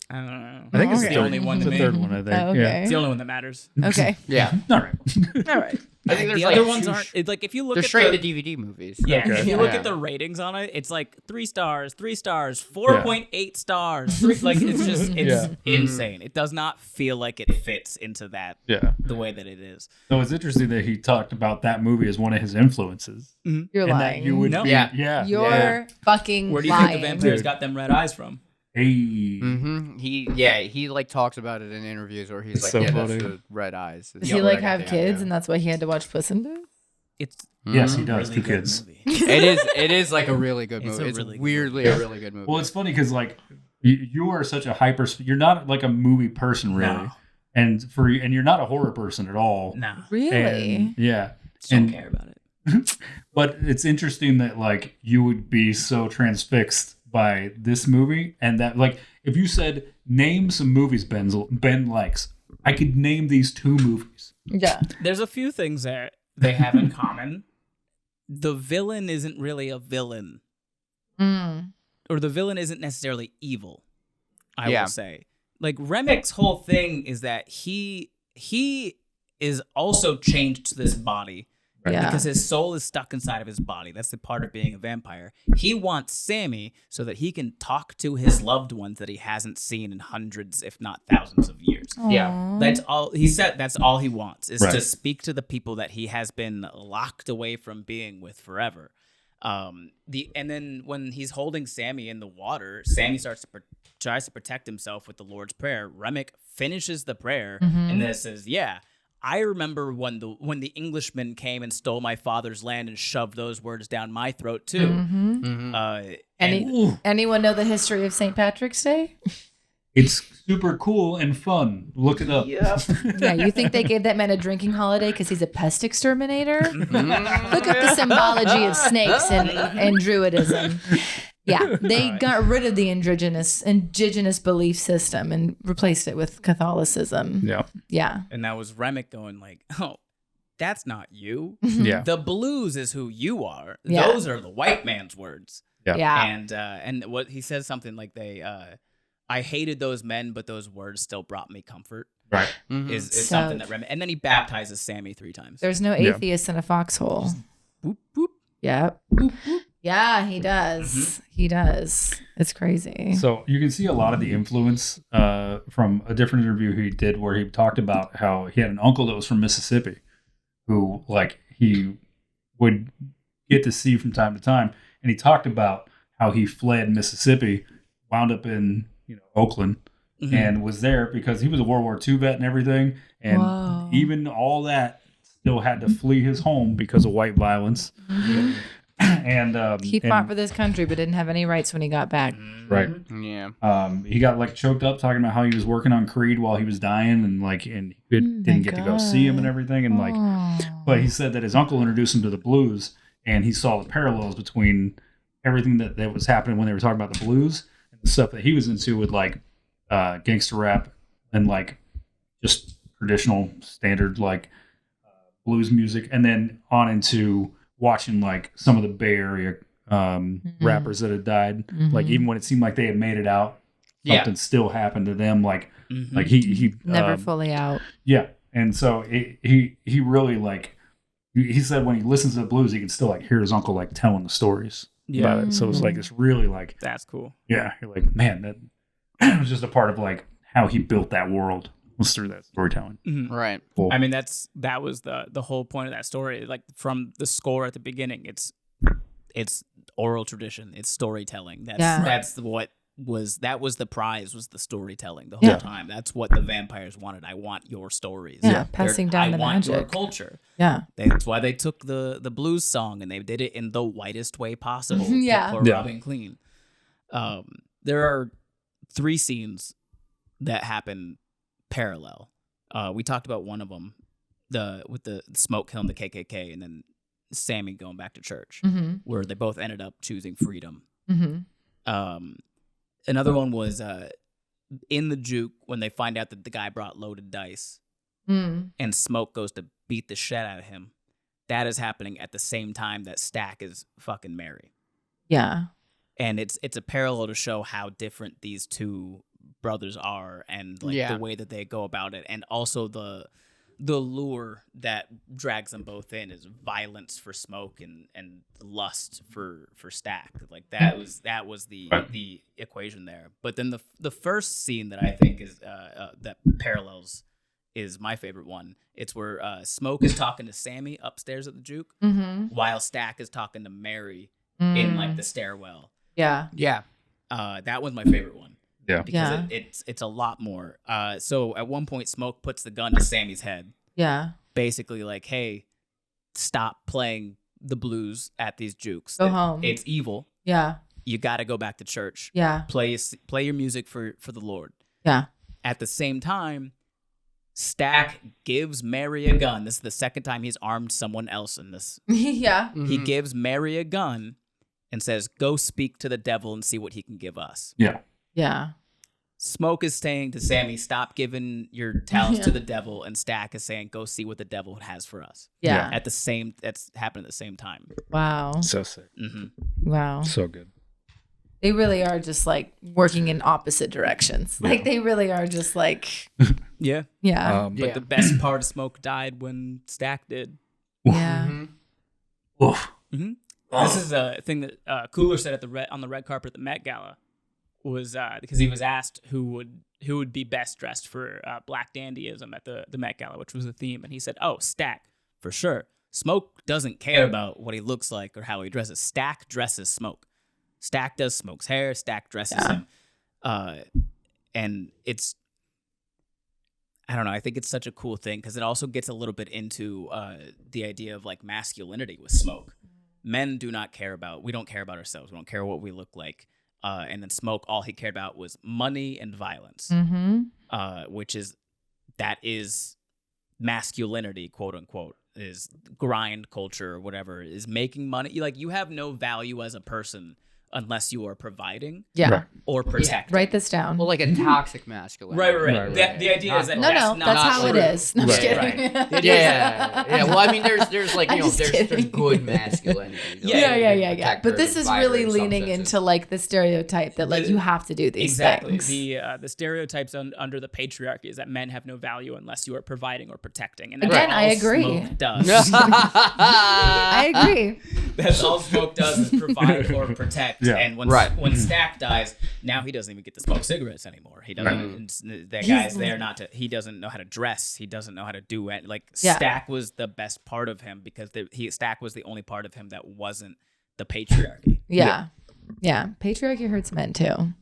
I don't know. I think it's the the only one It's to the me. third one, I think. Oh, okay. Yeah. It's the only one that matters. Okay. Yeah. All right. All right. I think there's the like other ones aren't. It's like if you look they're at straight to DVD movies. Yeah, Okay. if you look Yeah. at the ratings on it, it's like 3 stars, 4.8 stars. Like it's just insane. It does not feel like it fits into that Yeah. the way that it is. So it's interesting that he talked about that movie as one of his influences. You're And lying. that you would No. be, Yeah. You're fucking Where do you lying. think the vampires Dude. got them red eyes from? Hey. He like talks about it in interviews where he's It's like, so that's funny. the red eyes. Does he like have kids and that's why he had to watch Puss in Boots? It's Yes, he does. really 2 good kids. movie. It is like a really good It's movie. a It's really good weirdly a really good movie. Well, it's funny because like you are such a you're not like a movie person really, No. and you're not a horror person at all. No, Really? And, yeah. just don't And- care about it. But it's interesting that like you would be so transfixed by this movie, and that like if you said name some movies Ben likes, I could name these 2 movies. Yeah. There's a few things that they have in common. The villain isn't really a villain, or the villain isn't necessarily evil. I will say, like Remek's whole thing is that he is also chained to this body. Yeah. Because his soul is stuck inside of his body. That's the part of being a vampire. He wants Sammy so that he can talk to his loved ones that he hasn't seen in hundreds, if not thousands of years. Yeah. That's all he said. That's all he wants is Right. to speak to the people that he has been locked away from being with forever. And then when he's holding Sammy in the water, Sammy tries to protect himself with the Lord's Prayer. Remick finishes the prayer and then says, "Yeah, I remember when the Englishmen came and stole my father's land and shoved those words down my throat too." Anyone know the history of St. Patrick's Day? It's super cool and fun. Look it up. Yeah, you think they gave that man a drinking holiday because he's a pest exterminator? Look at the symbology of snakes and druidism. Yeah, they got rid of the indigenous belief system and replaced it with Catholicism. Yeah. Yeah. And that was Remick going like, "Oh, that's not you. Yeah. The blues is who you are. Yeah. Those are the white man's words." Yeah. And what he says something like I hated those men, but those words still brought me comfort. Right. Is So- something that Remick, and then he baptizes Sammy 3 times. There's no atheist in a foxhole. Boop, boop. Yeah. Yeah, he does. He does. It's crazy. So you can see a lot of the influence from a different interview he did where he talked about how he had an uncle that was from Mississippi who like he would get to see from time to time. And he talked about how he fled Mississippi, wound up in Oakland, and was there because he was a World War II vet and everything. And Whoa. even all that still had to flee his home because of white violence. And He fought for this country, but didn't have any rights when he got back. right. Yeah. He got like choked up talking about how he was working on Creed while he was dying, and he didn't get to go see him and everything, and but he said that his uncle introduced him to the blues, and he saw the parallels between everything that was happening when they were talking about the blues and the stuff that he was into with like gangster rap and like just traditional standard like blues music, and then on into watching like some of the Bay Area rappers that had died. Like even when it seemed like they had made it out, something still happened to them. Like he Never fully out. yeah. And so he really like he said when he listens to the blues, he can still like hear his uncle like telling the stories about it. So it's like it's really like That's cool. yeah. You're like, man, that was just a part of like how he built that world was through that storytelling. Right. Cool. I mean, that was the whole point of that story. Like from the score at the beginning, it's oral tradition, it's storytelling. That's what was the prize, was the storytelling the whole time. That's what the vampires wanted. I want your stories. Yeah, passing down the I want your magic. culture. Yeah. That's why they took the blues song and they did it in the whitest way possible. Yeah. For rubbing clean. There are 3 scenes that happen parallel. We talked about one of them, with the smoke killing the KKK, and then Sammy going back to church, where they both ended up choosing freedom. Another one was in the juke when they find out that the guy brought loaded dice, and Smoke goes to beat the shit out of him. That is happening at the same time that Stack is fucking Mary. Yeah. And it's a parallel to show how different these two brothers are, and like the way that they go about it, and also the lure that drags them both in is violence for Smoke and lust for Stack. Like that was the equation there. But then the first scene that I think is that parallels is my favorite one. It's where Smoke is talking to Sammy upstairs at the juke, while Stack is talking to Mary in like the stairwell. Yeah. Yeah. That was my favorite one. Yeah. Because it's a lot more. So at one point, Smoke puts the gun to Sammy's head. Yeah. Basically like, hey, stop playing the blues at these jukes. Go home. It's evil. Yeah. You got to go back to church. Yeah. Play your music for the Lord. Yeah. At the same time, Stack gives Mary a gun. This is the second time he's armed someone else in this. Yeah. He gives Mary a gun and says, go speak to the devil and see what he can give us. Yeah. Yeah. Smoke is saying to Sammy, stop giving your talents to the devil, and Stack is saying, go see what the devil has for us. Yeah. That's happened at the same time. Wow. So sick. Wow. So good. They really are just like working in opposite directions. Like they really are just like, Yeah. yeah. But the best part of Smoke died when Stack did. Yeah. Oof. This is a thing that Cooler said on the red carpet at the Met Gala, was because he was asked who would who would be best dressed for Black Dandyism at the Met Gala, which was the theme, and he said, "Oh, Stack for sure. Smoke doesn't care about what he looks like or how he dresses. Stack dresses Smoke. Stack does Smoke's hair. Stack dresses him." And it's, I don't know. I think it's such a cool thing because it also gets a little bit into the idea of like masculinity with Smoke. Men do not care about. We don't care about ourselves. We don't care what we look like. And then Smoke, all he cared about was money and violence, which is masculinity, quote unquote, is grind culture or whatever, is making money. Like, you have no value as a person unless you are providing or protecting. Write this down. Well, like a toxic masculinity. Right. The idea is that that's how it is. No, I'm just kidding. Right. Yeah. Well, I mean, there's like, you know, there's good masculinity. Yeah. But this is really leaning into like the stereotype that like you have to do these things. The stereotypes under the patriarchy is that men have no value unless you are providing or protecting. And again, I agree. Smoke does. I agree. That's all Smoke does is provide or protect. Yeah. And when Stack dies, now he doesn't even get to smoke cigarettes anymore. He doesn't. That guy's there not to. He doesn't know how to dress. He doesn't know how to do it. Like Stack was the best part of him because Stack was the only part of him that wasn't the patriarchy. Yeah. Patriarchy hurts men too.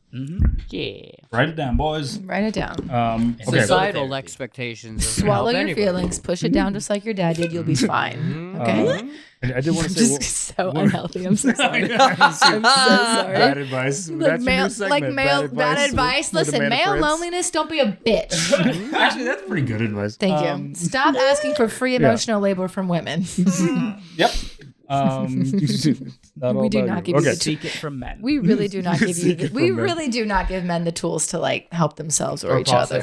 Yeah. Write it down, boys. Write it down. Okay. Societal expectations. Swallow your feelings. Push it down just like your dad did. You'll be fine. Okay. I did want to say so unhealthy. I'm so sorry. I'm so sorry. Bad advice. That's your new segment. Bad advice. Listen, male loneliness. Don't be a bitch. Actually, that's pretty good advice. Thank you. Stop asking for free emotional labor from women. Yep. We do not give you the Seek it from men. We really do not give you. We really do not give men the tools to like help themselves or each other.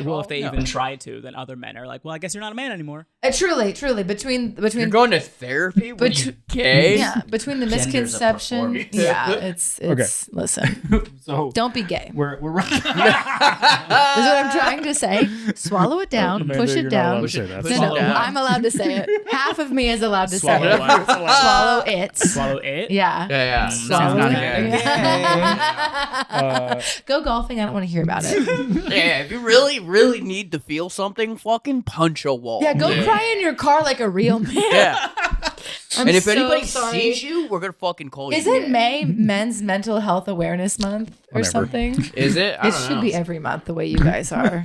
Well, if they even try to, then other men are like, "Well, I guess you're not a man anymore." Truly, between you're going to therapy. Okay. Yeah, between the misconception. Yeah, it's listen. So don't be gay. We're right. This is what I'm trying to say. Swallow it down. Amanda, push it down. No, I'm allowed to say it. Half of me is allowed to say it. Swallow it. Swallow it? Yeah. Swallow it. Go golfing. I don't want to hear about it. Yeah, if you really need to feel something, fucking punch a wall. Yeah, go cry in your car like a real man. Yeah. And if anybody sees you, we're gonna fucking call you. Is it May Men's Mental Health Awareness Month or something? Is it? It should be every month the way you guys are.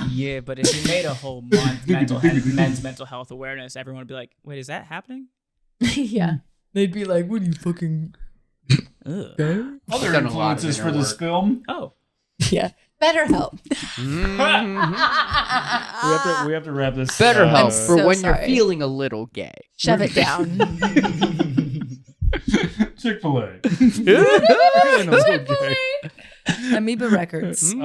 Yeah, but if you made a whole month men's mental health awareness, everyone would be like, "Wait, is that happening?" Yeah. They'd be like, "What are you fucking?" Other influences for this film. Oh, yeah. BetterHelp. We have to wrap this. BetterHelp for so when sorry. you're feeling a little gay. Shove it down. Chick-fil-A. Amoeba Records.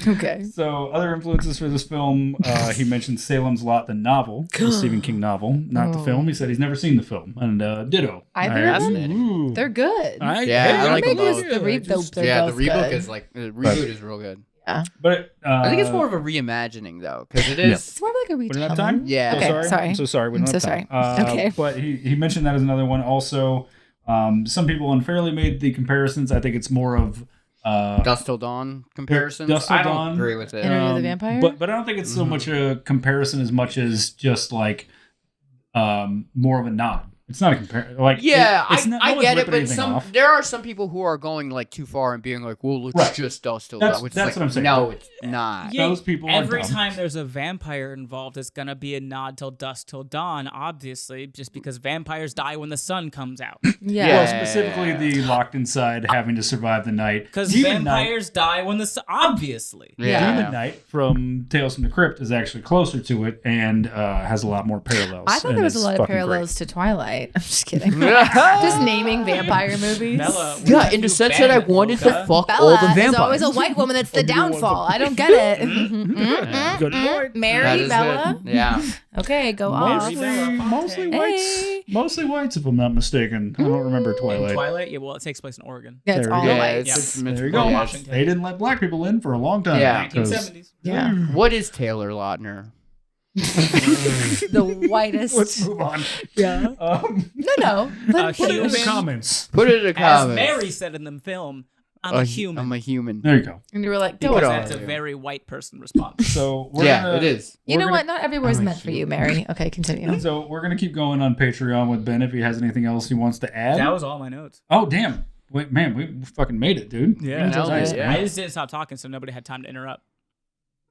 Okay. So other influences for this film, he mentioned Salem's Lot, the novel, the Stephen King novel, not the film. He said he's never seen the film, and ditto. Either of them? They're good. I like them both. The reboot is like the reboot is real good. Yeah. But I think it's more of a reimagining though, because it is. It's more of like a we retelling. don't have time. Yeah. Okay, sorry. I'm so sorry. We don't have time. Okay. But he mentioned that as another one. Also, some people unfairly made the comparisons. I think it's more of Dusk Till Dawn comparisons. Dusk Till I don't Dawn. agree with it. Interview with the Vampire? But I don't think it's so much a comparison as much as just like more of a nod. It's not a comparison. Like I get it, but off. there are some people who are going like too far and being like, "Well, let's just Dusk Till Dawn." That's what I'm saying. No, it's not. Yeah, those people. Every are dumb. time there's a vampire involved, it's gonna be a nod till Dusk Till Dawn, obviously, just because vampires die when the sun comes out. Yeah. Well, specifically the locked inside, having to survive the night. Because vampires die when the sun. Obviously. Yeah. Demon Knight from Tales from the Crypt is actually closer to it and has a lot more parallels. I thought and there was a it's lot of fucking parallels to Twilight. I'm just kidding. Just naming vampire movies. Bella, Yeah, in the sense that I wanted to fuck all the Bella vampires. is always a white woman that's the downfall. I don't get it. Good point. That Mary is Bella. good. Yeah. Okay, go off. Mostly whites. Hey. Mostly whites, if I'm not mistaken. I don't remember Twilight. Twilight? Yeah, well, it takes place in Oregon. Yeah, it's There all we go. white. It's There you go. Washington. They didn't let black people in for a long time. Yeah. 1970s. Yeah. What is Taylor Lautner? The whitest. Let's move on. Yeah. No. Put it in the comments. Put it in the As comments. Mary said in the film, I'm a human. I'm a human. There you go. And you were like, because don't. that's a very white person response. So we're Yeah, gonna, it is. You know we're what? Not every word's I'm a meant for you, Mary. Okay, continue. So we're gonna keep going on Patreon with Ben if he has anything else he wants to add. That was all my notes. Oh damn! Wait, man, we fucking made it, dude. Yeah, nailed it, yeah. I just didn't stop talking, so nobody had time to interrupt.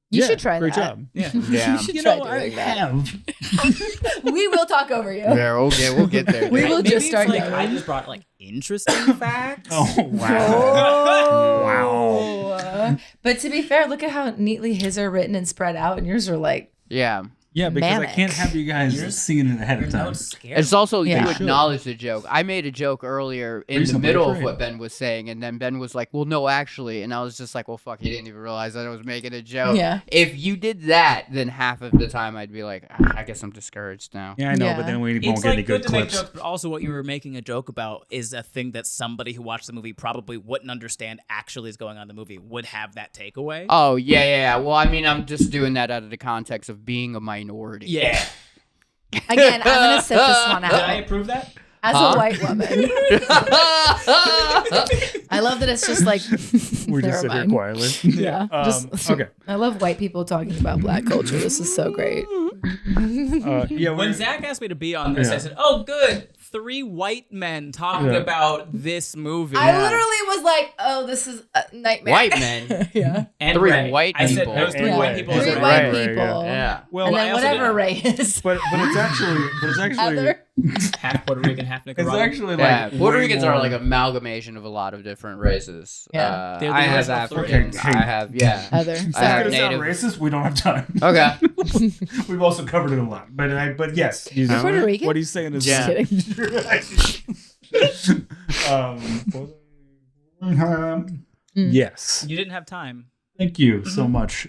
You Yeah, should try great that. job. Yeah. Yeah. You should try doing that. have. We will talk over you. Yeah, we'll get there. We will Maybe just it's start like yelling. I just brought like interesting facts. Oh wow! Wow. But to be fair, look at how neatly his are written and spread out, and yours are like, Yeah. Yeah, because I Manic. can't have you guys seeing it ahead Your of time. notes scare It's me. also Yeah. you acknowledge the joke. I made a joke earlier in Reasonably the middle of afraid. what Ben was saying, and then Ben was like, "Well, no, actually," and I was just like, "Well, fuck, he didn't even realize that I was making a joke." Yeah. If you did that, then half of the time I'd be like, "Ah, "I guess I'm discouraged now." Yeah, I know, Yeah. but then we won't It's get any like good good to make clips. jokes, but also what you were making a joke about is a thing that somebody who watched the movie probably wouldn't understand actually is going on in the movie would have that takeaway. Oh yeah. Well, I mean, I'm just doing that out of the context of being a minority. Yeah. again, I'm going to sit this one Did I out. approve that? As Huh? a white woman, I love that it's just like, We never just sit here mind. quietly. Yeah. Okay. I love white people talking about black culture. This is so great. Yeah. When Zach asked me to be on this, I said, "Oh, good, 3 white men talking Yeah. about this movie." I literally was like, oh, this is a nightmare. White men. Yeah. and 3 Ray. white I said people. those 3 And white Ray. people. And Three Ray. white Right, people. Yeah. Well, And I then also whatever did- Ray is. but it's actually Heather. half Puerto Rican, half it's Nicaraguan. actually Yeah, like Puerto way Ricans are more- like amalgamation of a lot of different races. Yeah. They're the I have original three. Africans. Okay. I have Heather. I It's have gonna sound native. racist. We don't have time. Okay. We've also covered it a lot, but yes, you You're Puerto Rican? what he's saying is Yeah. Just kidding. Yes. You didn't have time. Thank you so much.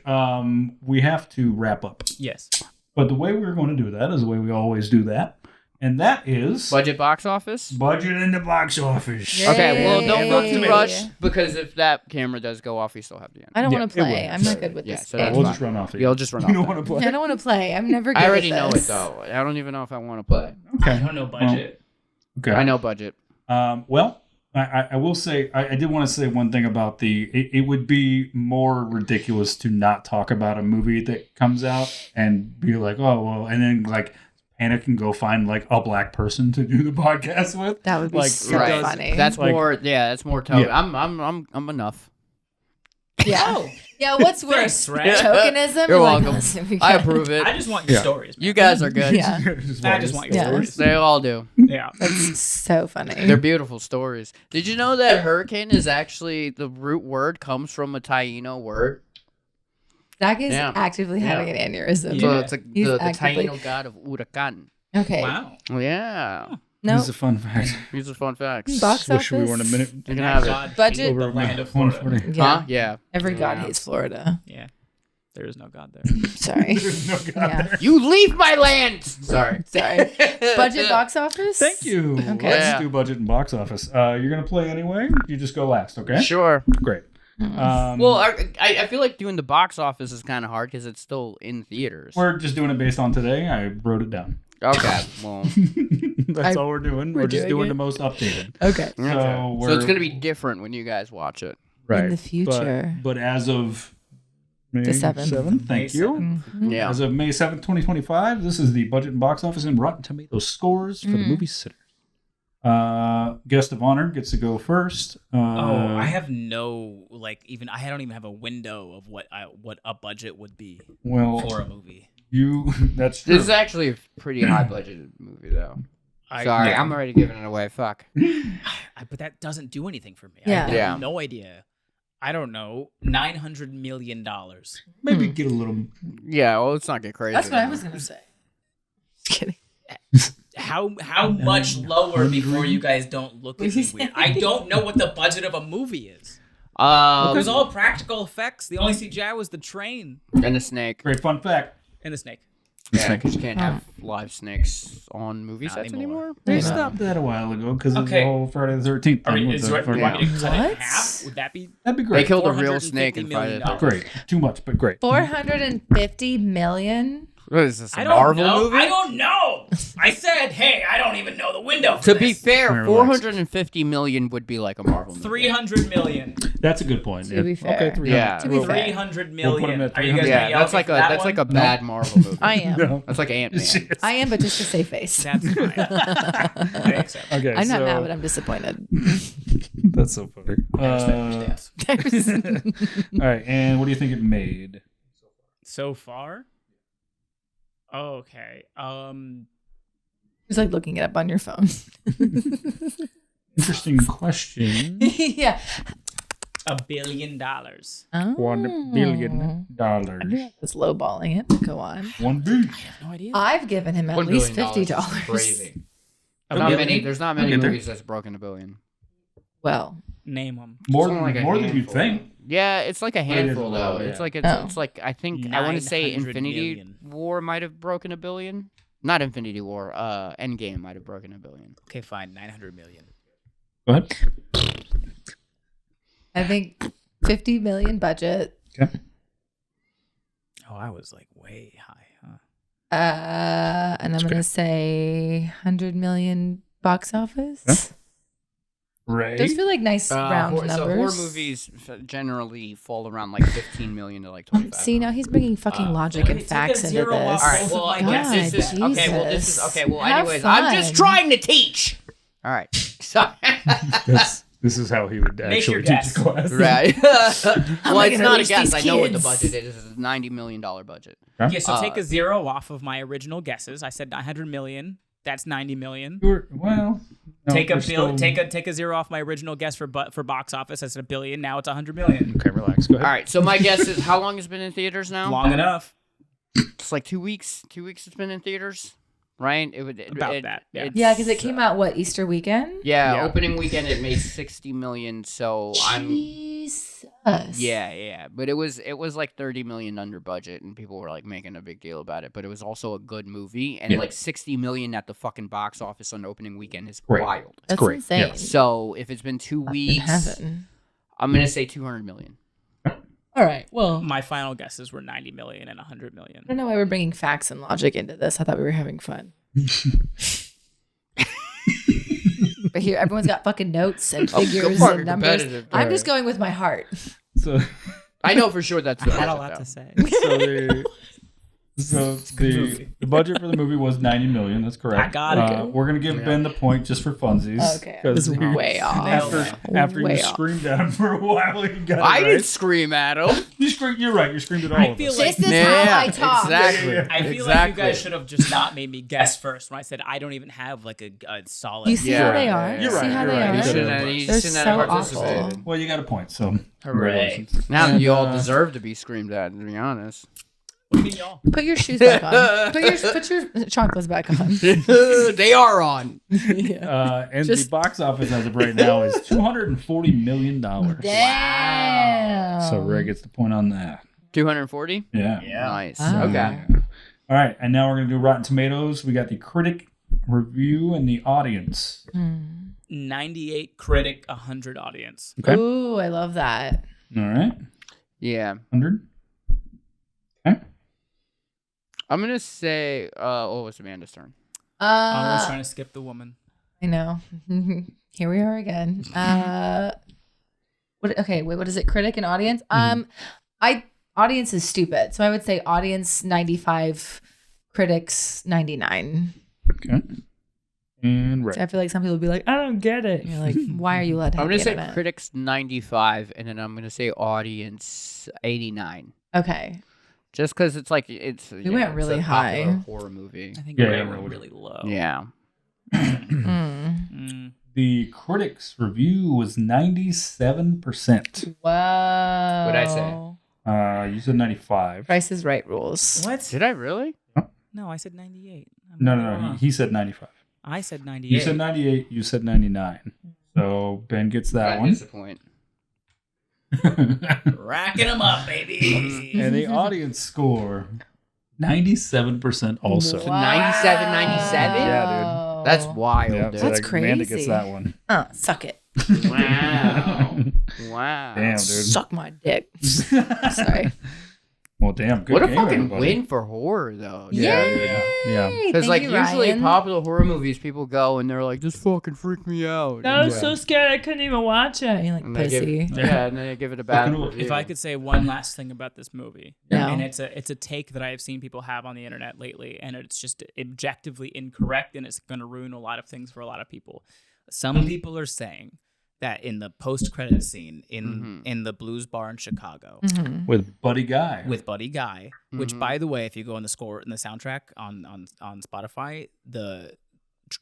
We have to wrap up, Yes. but the way we're going to do that is the way we always do that, and that is Budget box office. budget in the box office. Yeah. Okay, well, don't Yay. look too rush because if that camera does go off, we still have the end. I don't Yeah, want it to play. will. I'm not good with Yeah, this so game. that's We'll fine. just run off. You'll just run You off. don't that. want to play. I don't want to play. I'm never good I already at know it this. though. I don't even know if I want to play. I Okay. don't know budget. Okay. I know budget. Well, I will say I did want to say one thing about it would be more ridiculous to not talk about a movie that comes out and be like, oh well, and then like panic and go find like a black person to do the podcast with. That would be Like, so it does- funny. That's Like- more. Yeah, that's more. Token. Yeah. I'm enough. yeah. Yeah, what's Thanks, worse? Ray. Tokenism? You're or like, welcome. listen, we I got- approve it. I just want your Yeah. stories. You guys are good. Yeah. I just want your Yeah. stories. They all do. Yeah. That's so funny. They're beautiful stories. Did you know that hurricane is actually the root word comes from a Taino word? Zach is Yeah. actively having an aneurysm. So Yeah. it's like He's the actively- Taino god of huracan. Okay. Wow. Oh, yeah. No. This is a fun fact. These are fun facts. Box Wish we office. were in a minute. You can And have that it. God Budget. hated the land of Florida. 140. Yeah. Huh? Yeah. Every god Yeah. hates Florida. Yeah. There is no God there. Sorry. There's no God Yeah. there. You leave my land. Sorry. Sorry. Budget box office? Thank you. Okay. Let's Yeah. do budget and box office. You're gonna play anyway. You just go last, okay? Sure. Great. Mm. Well, I feel like doing the box office is kind of hard because it's still in theaters. We're just doing it based on today. I wrote it down. Okay. Well. That's all we're doing. We're just doing doing it. the most updated. Okay. So, So it's gonna be different when you guys watch it. right. In the future. But as of May The 7th. thank May you. 7th. Mhm. Yeah. As of May 7th, 2025, this is the budget and box office and Rotten Tomatoes scores for the movie Sitter. Guest of honor gets to go first. I have no I don't even have a window of what a budget would be well, for a movie. that's true. This is actually a pretty high budgeted movie, though. Sorry, yeah. I'm already giving it away. Fuck. But that doesn't do anything for me. Yeah. I have Yeah. no idea. I don't know. $900 million. Maybe get a little. Yeah. Well, let's not get crazy. That's what I was going to say. Just kidding. How much lower before you guys don't look at me weird? I don't know what the budget of a movie is. It was all practical effects. The only CGI was the train and the snake. Great fun fact. and the snake. Yeah, because you can't have live snakes on movie Not sets anymore. anymore. They Yeah. stopped that a while ago because of the Okay. whole Friday the 13th Are thing. you, with is the do you want me to cut it in What? half? Would that be That'd be They great. killed a real $450 snake in Friday. million. Great. Too much, but great. 450 million? What is this? A I don't Marvel know. movie? I don't know. I said, hey, I don't even know the window for To this. be fair, Relax. 450 million would be like a Marvel movie. 300 million. That's a good point. To be fair. Okay, 300. Yeah. To be fair. 300 We'll put million. him at Are you guys 300. Yeah, gonna yell that's at me like for a that that's one? like a bad Marvel movie. I am. No. That's like Ant-Man. I am, but just to save face. That's fine. I accept. Okay, I'm not so mad, but I'm disappointed. that's so funny. All right, and what do you think it made? So far? Okay. It's like looking it up on your phone. Interesting question. Yeah. $1 billion. Oh. $1 billion. It's lowballing it. But go on. 1 billion. No idea. I've given him at $1 least billion is $50. Crazy. A Not billion? many. There's not many Okay, there- movies that's broken $1 billion. Well, Name them. More Something like a than you'd handful. think. Yeah, it's like a it is handful a though. lot, It's yeah. like Oh. it's like I think I want to say 900 Infinity million. War might have broken $1 billion. Not Infinity War. Endgame might have broken $1 billion. Okay, fine. 900 million. Go ahead. I think 50 million budget. Okay. Oh, I was like way high, huh? And I'm going to say 100 million box office. Yeah. Right. Those feel like nice round numbers. So horror movies generally fall around like 15 million to like 25. See, now he's bringing fucking logic and take a facts into zero this. off All right. Well, I guess God, this is okay. Well, this is Jesus. okay. Well, Have anyways, I'm just fun. trying to teach. All right. So. This is how he would Make your actually teach guess. a class. Right. Well, I it's gonna not a reach guess. these I know what the kids? budget is. It's a $90 million budget. Yeah, so take a zero off of my original guesses. I said 900 million. That's 90 million. Well, no, Take a we're bill. still- Take a zero off my original guess for box office. I said $1 billion. Now it's 100 million. Okay, relax. Go ahead. All right. So my guess is how long has it been in theaters now? Long enough. It's like 2 weeks. 2 weeks it's been in theaters, right? About that, yeah. Yeah, because it came out, what, Easter weekend? Yeah, Yeah. opening weekend it made 60 million. So Jesus. yeah. But it was like 30 million under budget, and people were like making a big deal about it. But it was also a good movie, and Yeah. like 60 million at the fucking box office on opening weekend is Right. wild. That's great, insane. yes. So if it's been 2 In weeks, heaven. I'm gonna say 200 million. All right, well, My final guesses were 90 million and 100 million. I don't know why we're bringing facts and logic into this. I thought we were having fun. But here, everyone's got fucking notes and figures fucking and numbers. competitive. I'm just going with my heart. So, I know for sure that's I the had a budget, lot though. to say. the budget for the movie was 90 million. That's correct. I got it. We're gonna give Ben the point just for funsies. Okay. 'cause This is he- way off. After Way you off. screamed at him for a while, he got it I right. didn't scream at him. You're right. You screamed at all I of feel us. like- This is how I talk. Exactly. Yeah. I feel like you Exactly. guys should have just not made me guess first when I said I don't even have like a solid. You see Yeah, how they yeah, are? yeah. You You're see right, how you're they right. are? You You shouldn't shouldn't have. you They're shouldn't so have awful. participated. Well, you got a point. So Hooray. congratulations. Now And, you all deserve to be screamed at, to be honest. What do you mean, y'all? Put your shoes back on. Put your chocolates back on. They are on. Yeah. And Just- the box office as of right now is $240 million. Damn. So Ray gets the point on that. 240? Yeah. Nice. Wow. Okay. All right, and now we're gonna do Rotten Tomatoes. We got the critic review and the audience. 98 critic, 100 audience. Okay. Ooh, I love that. All right, Yeah. 100. Okay. I'm going to say, what was Amanda's turn? I was trying to skip the woman. I know. Here we are again. What is it? Critic and audience? Audience is stupid. So I would say audience 95, critics 99. Okay. And Ray. I feel like some people would be like, I don't get it. And you're like, why are you allowed to I'm have going the to say internet? critics 95, and then I'm going to say audience 89. Okay. Just because it's like, it's We went it's really a popular high. horror movie. I think Yeah, Ray yeah, went Ray. really low. Yeah. Mm. The critics review was 97%. Wow. What'd I say? You said 95. Price is Right rules. What? Did I really? No, I said 98. No. He said 95. I said 98. You said 98. You said 99. So Ben gets that one. Disappoint. Racking them up, baby. And the audience score, 97% also. Wow. 97, 97? Yeah, That's wild, Yeah, dude. so That's Amanda crazy. gets that one. Suck it. Wow. Wow. Damn, dude. Suck my dick. Sorry. Well, damn. Good What a game, fucking everybody. win for horror, though. Yeah, Yeah. Because like usually popular horror movies, people go and they're like, "This fucking freaked me out." I was so scared I couldn't even watch it. You're like, And they give, pussy. yeah, and then they give it a bad review. If I could say one last thing about this movie, No. and it's a take that I have seen people have on the internet lately, and it's just objectively incorrect, and it's going to ruin a lot of things for a lot of people. Some people are saying that in the post-credit scene in the Blues Bar in Chicago With Buddy Guy. with Buddy Guy, which by the way, if you go in the score in the soundtrack on Spotify, the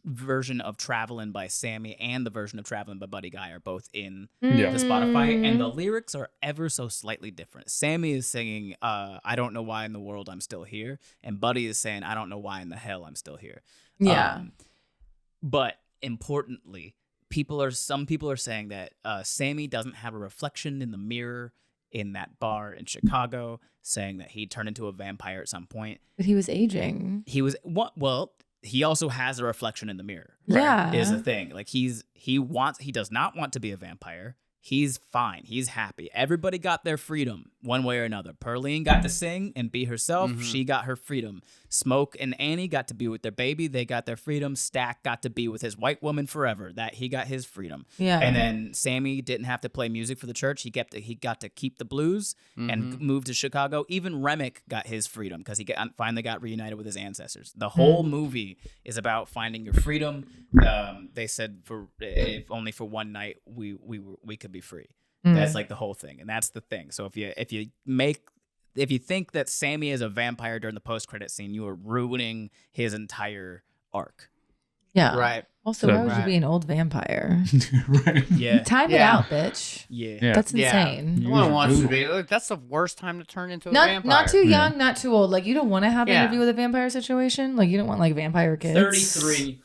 version of Travelin' by Sammy and the version of Travelin' by Buddy Guy are both in the Spotify, and the lyrics are ever so slightly different. Sammy is singing I don't know why in the world I'm still here, and Buddy is saying I don't know why in the hell I'm still here. Yeah. But importantly, some people are saying that Sammy doesn't have a reflection in the mirror in that bar in Chicago, saying that he turned into a vampire at some point. But he was aging. He was well, he also has a reflection in the mirror. Yeah. Is a thing. Like he does not want to be a vampire. He's fine. He's happy. Everybody got their freedom one way or another. Pearline got to sing and be herself. She got her freedom. Smoke and Annie got to be with their baby. They got their freedom. Stack got to be with his white woman forever. That he got his freedom. Yeah. And then Sammy didn't have to play music for the church. He got to keep the blues and moved to Chicago. Even Remick got his freedom because he finally got reunited with his ancestors. The whole movie is about finding your freedom. They said if only for one night we could be free. That's like the whole thing, and that's the thing. So if you think that Sammy is a vampire during the post-credit scene, you are ruining his entire arc. Yeah. Right. Also, why would you be an old vampire? Right. Yeah. Time it out, bitch. Yeah. That's Yeah. insane. No one wants to be. Look, that's the worst time to turn into a vampire. Not too young, not too old. Like, you don't want to have an Yeah. interview with a vampire situation. Like, you don't want like vampire kids. 33.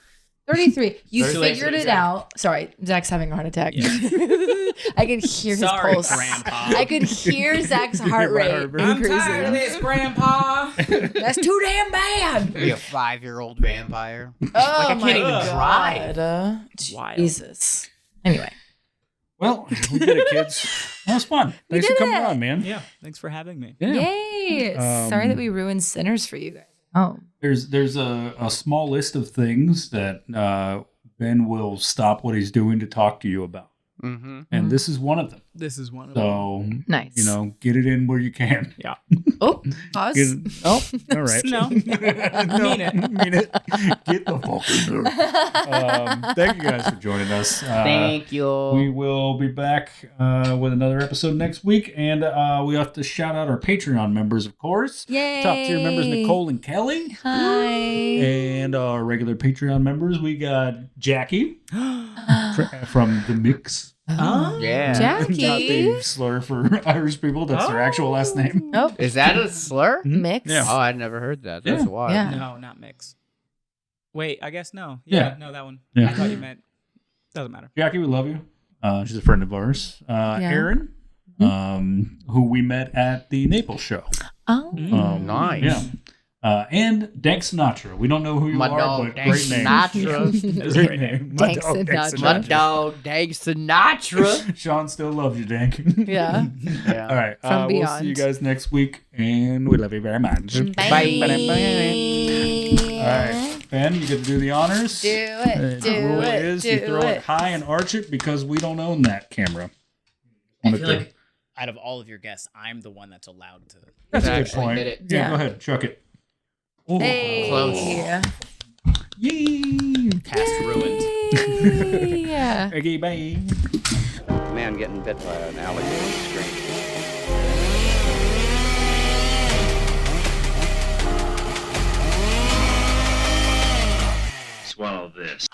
33. You 33, figured it Zach. out. Sorry, Zach's having a heart attack. Yeah. I could hear his Sorry, pulse. Grandpa. I could hear Zach's heart rate increasing. I'm tired of this, Grandpa. That's too damn bad. Be a 5-year-old vampire. Oh I my can't even God. drive. Wild. Jesus. Anyway. Well, we did it, kids. That was fun. Thanks for did coming it. on, man. Yeah. Thanks for having me. Yeah. Yay. Sorry that we ruined Sinners for you guys. Oh. There's a small list of things that Ben will stop what he's doing to talk to you about. Mm-hmm. And this is one of them. This is one of them. So, Nice. get it in where you can. Yeah. Oh, pause. Oh, all right. No. Mean it. Get the fuck. Thank you guys for joining us. Thank you. We will be back with another episode next week. And we have to shout out our Patreon members, of course. Yay. Top tier members, Nicole and Kelly. Hi. And our regular Patreon members, we got Jackie from The Mix. Oh, Yeah. Not Jackie. the slur for Irish people. That's their actual last name. Oh, Is that a slur? mix. Yeah. Oh, I'd never heard that. That's wild. Yeah. No, not mix. Wait, I guess no. Yeah. No, that one. Yeah. I thought you meant. Doesn't matter. Jackie, we love you. She's a friend of ours. Aaron, who we met at the Naples show. Oh. Nice. Yeah. And Dank Sinatra. We don't know who you My are, dog, but Dank great name. Sinatra. That's a great name. My Dank dog, Dank Sinatra. My dog, Dank Sinatra. Sean still loves you, Dank. Yeah. Yeah. All right. From We'll beyond. see you guys next week, and we love you very much. Bye. All right. Ben, you get to do the honors. Do it. The Do rule it. is Do you throw it it. high and arch it because we don't own that camera. I feel like out of all of your guests, I'm the one that's allowed to. That's a good Actually point. did it. Yeah, Yeah. go ahead. Chuck it. Oh, Hey. Close. Yay. Cast ruined. Yeah. Okay, bye. A man getting bit by an alligator scream. Swallow this.